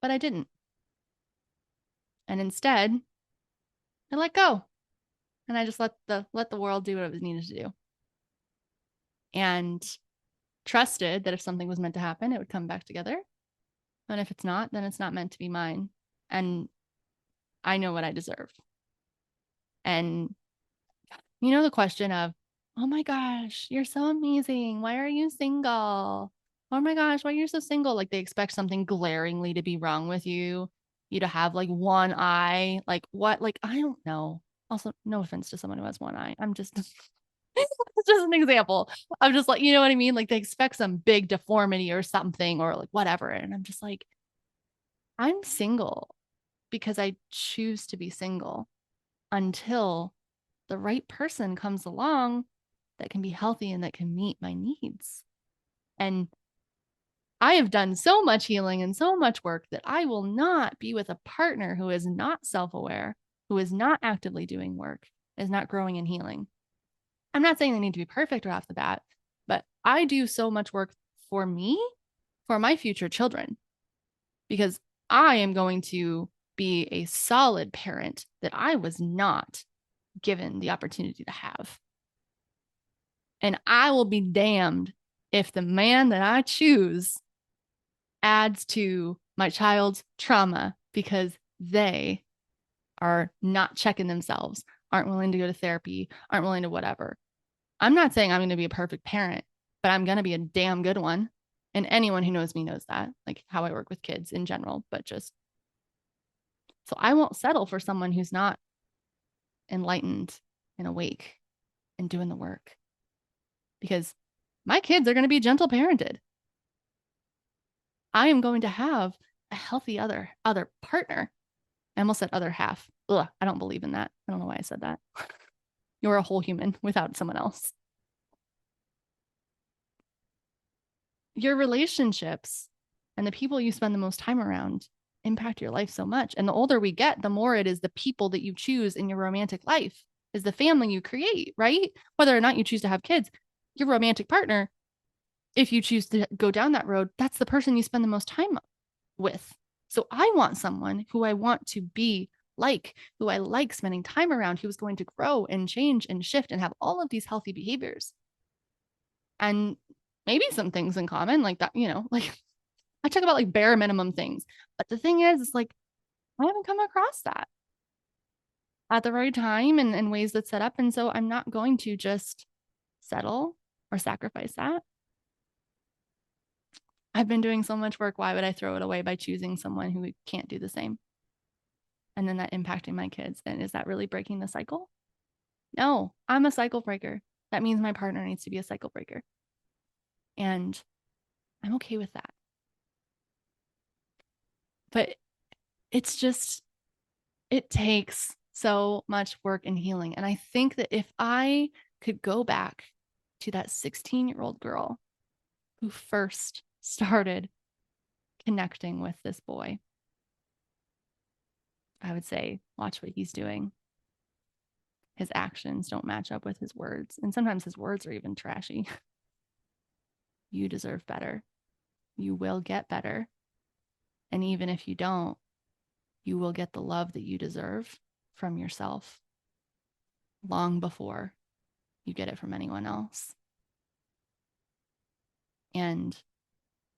but I didn't. And instead, I let go and I just let the world do what it was needed to do. And trusted that if something was meant to happen, it would come back together. And if it's not, then it's not meant to be mine. And I know what I deserve. And you know, the question of, oh my gosh, you're so amazing. Why are you single? Oh my gosh, why are you so single? Like they expect something glaringly to be wrong with you, you to have like one eye. Like what? Like, I don't know. Also, no offense to someone who has one eye. I'm just, it's just an example. I'm just like, you know what I mean? Like they expect some big deformity or something or like whatever. And I'm just like, I'm single because I choose to be single until the right person comes along that can be healthy and that can meet my needs. And I have done so much healing and so much work that I will not be with a partner who is not self aware, who is not actively doing work, is not growing and healing. I'm not saying they need to be perfect right off the bat, but I do so much work for me, for my future children, because I am going to be a solid parent that I was not given the opportunity to have. And I will be damned if the man that I choose adds to my child's trauma because they are not checking themselves, aren't willing to go to therapy, aren't willing to whatever. I'm not saying I'm going to be a perfect parent, but I'm going to be a damn good one. And anyone who knows me knows that, like how I work with kids in general, but just so I won't settle for someone who's not enlightened and awake and doing the work because my kids are going to be gentle parented. I am going to have a healthy other partner. I almost said other half. Ugh, I don't believe in that. I don't know why I said that. You're a whole human without someone else. Your relationships and the people you spend the most time around impact your life so much. And the older we get, the more it is the people that you choose in your romantic life, is the family you create, right? Whether or not you choose to have kids, your romantic partner, if you choose to go down that road, that's the person you spend the most time with. So I want someone who I want to be like, who I like spending time around, who is going to grow and change and shift and have all of these healthy behaviors. And maybe some things in common, like that, you know, like I talk about like bare minimum things. But the thing is, it's like I haven't come across that at the right time and in ways that set up. And so I'm not going to just settle or sacrifice that. I've been doing so much work. Why would I throw it away by choosing someone who can't do the same? And then that impacting my kids. Then is that really breaking the cycle? No, I'm a cycle breaker. That means my partner needs to be a cycle breaker. And I'm okay with that. But it's just, it takes so much work and healing. And I think that if I could go back to that 16-year-old girl who first started connecting with this boy, I would say, watch what he's doing. His actions don't match up with his words. And sometimes his words are even trashy. You deserve better. You will get better. And even if you don't, you will get the love that you deserve from yourself long before you get it from anyone else. And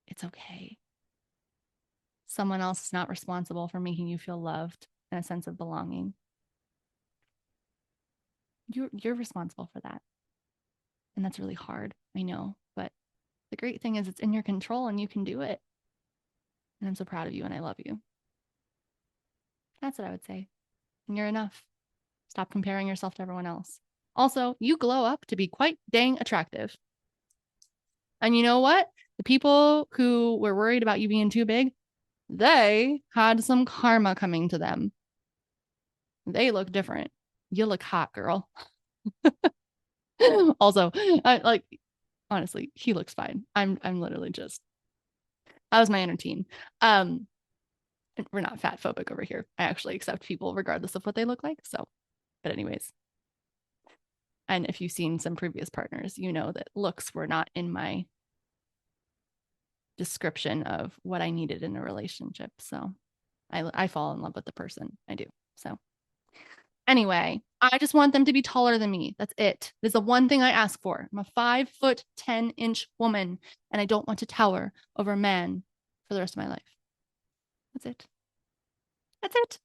it's okay. Someone else is not responsible for making you feel loved and a sense of belonging. You're responsible for that. And that's really hard, I know. But the great thing is it's in your control and you can do it. And I'm so proud of you and I love you. That's what I would say. And you're enough. Stop comparing yourself to everyone else. Also, you glow up to be quite dang attractive. And you know what? The people who were worried about you being too big, they had some karma coming to them. They look different. You look hot, girl. Also, like honestly, he looks fine. I'm literally just, that was my inner teen. We're not fat phobic over here. I actually accept people regardless of what they look like. So, but anyways, and if you've seen some previous partners, you know that looks were not in my description of what I needed in a relationship. So I fall in love with the person. I do. So anyway, I just want them to be taller than me. That's it. There's the one thing I ask for. I'm a 5'10" woman, and I don't want to tower over a man for the rest of my life. That's it. That's it.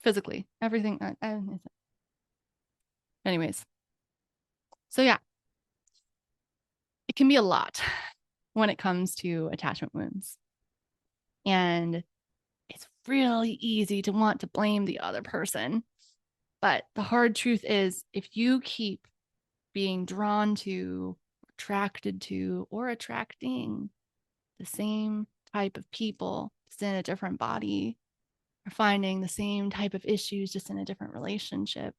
Physically, everything. Anyways, so yeah, it can be a lot when it comes to attachment wounds. And it's really easy to want to blame the other person. But the hard truth is, if you keep being drawn to, attracted to, or attracting the same type of people, just in a different body, or finding the same type of issues, just in a different relationship,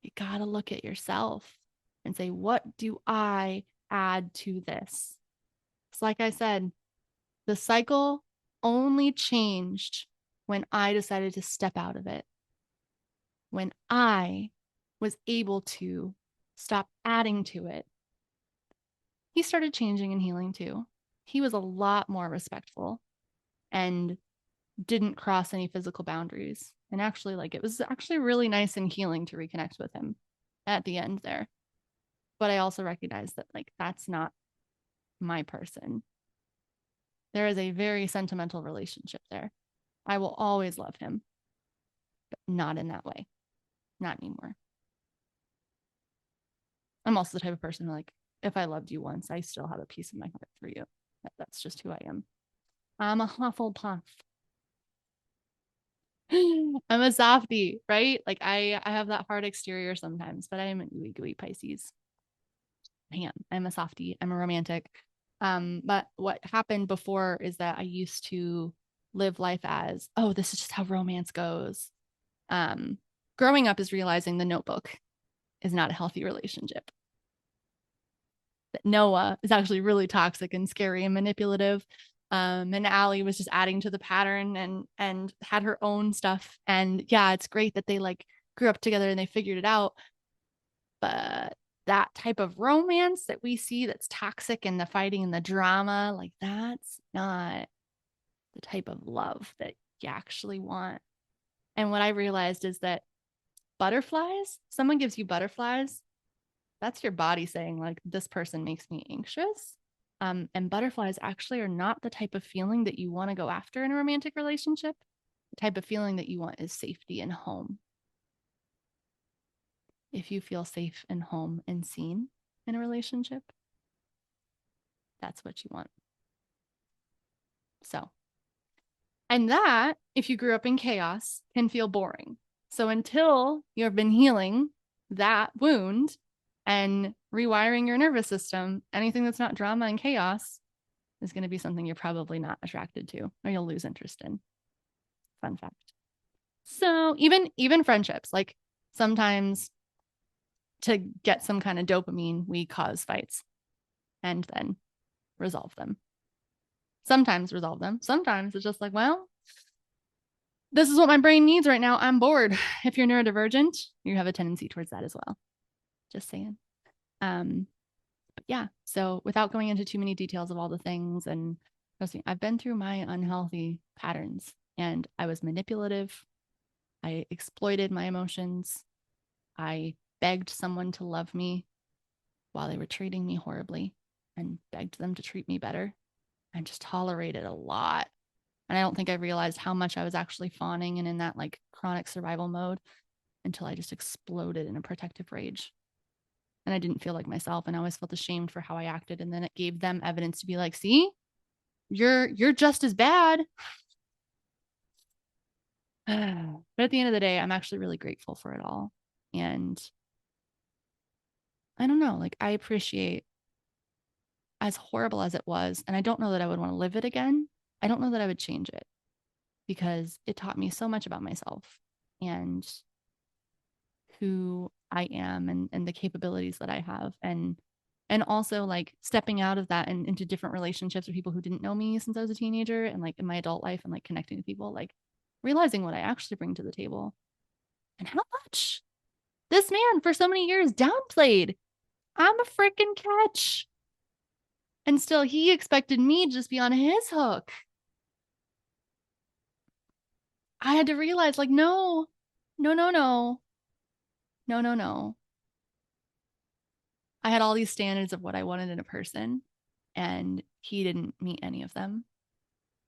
you got to look at yourself and say, what do I add to this? It's like I said, the cycle only changed when I decided to step out of it. When I was able to stop adding to it, he started changing and healing too. He was a lot more respectful and didn't cross any physical boundaries. And actually, like, it was actually really nice and healing to reconnect with him at the end there. But I also recognized that, like, that's not my person. There is a very sentimental relationship there. I will always love him, but not in that way. Not anymore. I'm also the type of person who, like, if I loved you once, I still have a piece of my heart for you. That's just who I am. I'm a Hufflepuff. I'm a softie, right? Like I have that hard exterior sometimes, but I am a gooey gooey Pisces. I'm a softie. I'm a romantic. But what happened before is that I used to live life as, oh, this is just how romance goes. Growing up is realizing the Notebook is not a healthy relationship. That Noah is actually really toxic and scary and manipulative. And Allie was just adding to the pattern and had her own stuff. And yeah, it's great that they like grew up together and they figured it out. But that type of romance that we see that's toxic and the fighting and the drama, like that's not the type of love that you actually want. And what I realized is that butterflies, someone gives you butterflies, that's your body saying, like, this person makes me anxious. And butterflies actually are not the type of feeling that you want to go after in a romantic relationship. The type of feeling that you want is safety and home. If you feel safe and home and seen in a relationship, that's what you want. So, and that, if you grew up in chaos, can feel boring. So until you've been healing that wound and rewiring your nervous system, anything that's not drama and chaos is going to be something you're probably not attracted to or you'll lose interest in. Fun fact. So even friendships, like sometimes to get some kind of dopamine, we cause fights and then resolve them. Sometimes resolve them. Sometimes it's just like, well, this is what my brain needs right now. I'm bored. If you're neurodivergent, you have a tendency towards that as well. Just saying. But yeah. So without going into too many details of all the things, and trust me, I've been through my unhealthy patterns, and I was manipulative. I exploited my emotions. I begged someone to love me while they were treating me horribly, and begged them to treat me better, and just tolerated a lot. And I don't think I realized how much I was actually fawning and in that like chronic survival mode until I just exploded in a protective rage. And I didn't feel like myself, and I always felt ashamed for how I acted. And then it gave them evidence to be like, see, you're just as bad. But at the end of the day, I'm actually really grateful for it all. And I don't know, like I appreciate, as horrible as it was, and I don't know that I would want to live it again. I don't know that I would change it because it taught me so much about myself and who I am, and the capabilities that I have, and also like stepping out of that and into different relationships with people who didn't know me since I was a teenager, and like in my adult life, and like connecting with people, like realizing what I actually bring to the table and how much this man for so many years downplayed. I'm a freaking catch. And still he expected me to just be on his hook. I had to realize like, no, no, no, no, no, no, no. I had all these standards of what I wanted in a person, and he didn't meet any of them.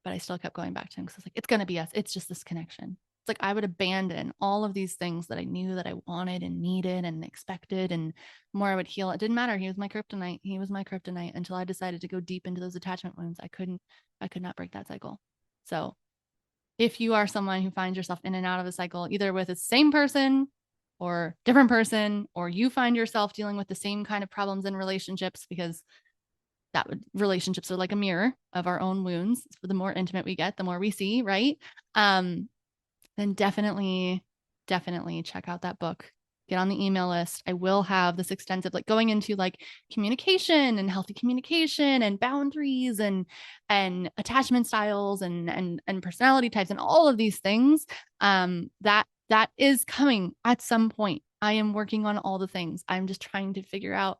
But I still kept going back to him because I was like, it's going to be us. It's just this connection. It's like I would abandon all of these things that I knew that I wanted and needed and expected, and the more I would heal. It didn't matter. He was my kryptonite. He was my kryptonite until I decided to go deep into those attachment wounds. I could not break that cycle. So if you are someone who finds yourself in and out of a cycle, either with the same person or different person, or you find yourself dealing with the same kind of problems in relationships, because relationships are like a mirror of our own wounds. The more intimate we get, the more we see, right? Then definitely check out that book. Get on the email list. I will have this extensive, like going into like communication and healthy communication and boundaries and attachment styles and personality types and all of these things. That is coming at some point. I am working on all the things. I'm just trying to figure out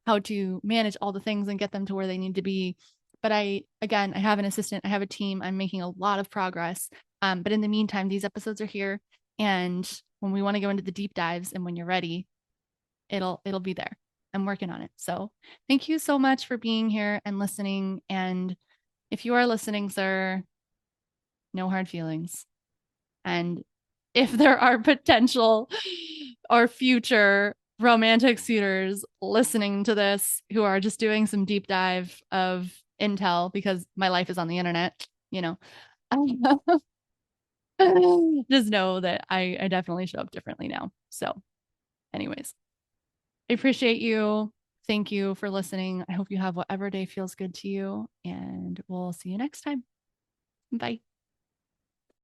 how to manage all the things and get them to where they need to be. But I have an assistant, I have a team. I'm making a lot of progress. But in the meantime, these episodes are here. And when we want to go into the deep dives and when you're ready, it'll be there. I'm working on it. So thank you so much for being here and listening. And if you are listening, sir, no hard feelings. And if there are potential or future romantic suitors listening to this who are just doing some deep dive of intel, because my life is on the internet, just know that I definitely show up differently now. So, anyways, I appreciate you. Thank you for listening. I hope you have whatever day feels good to you, and we'll see you next time. Bye.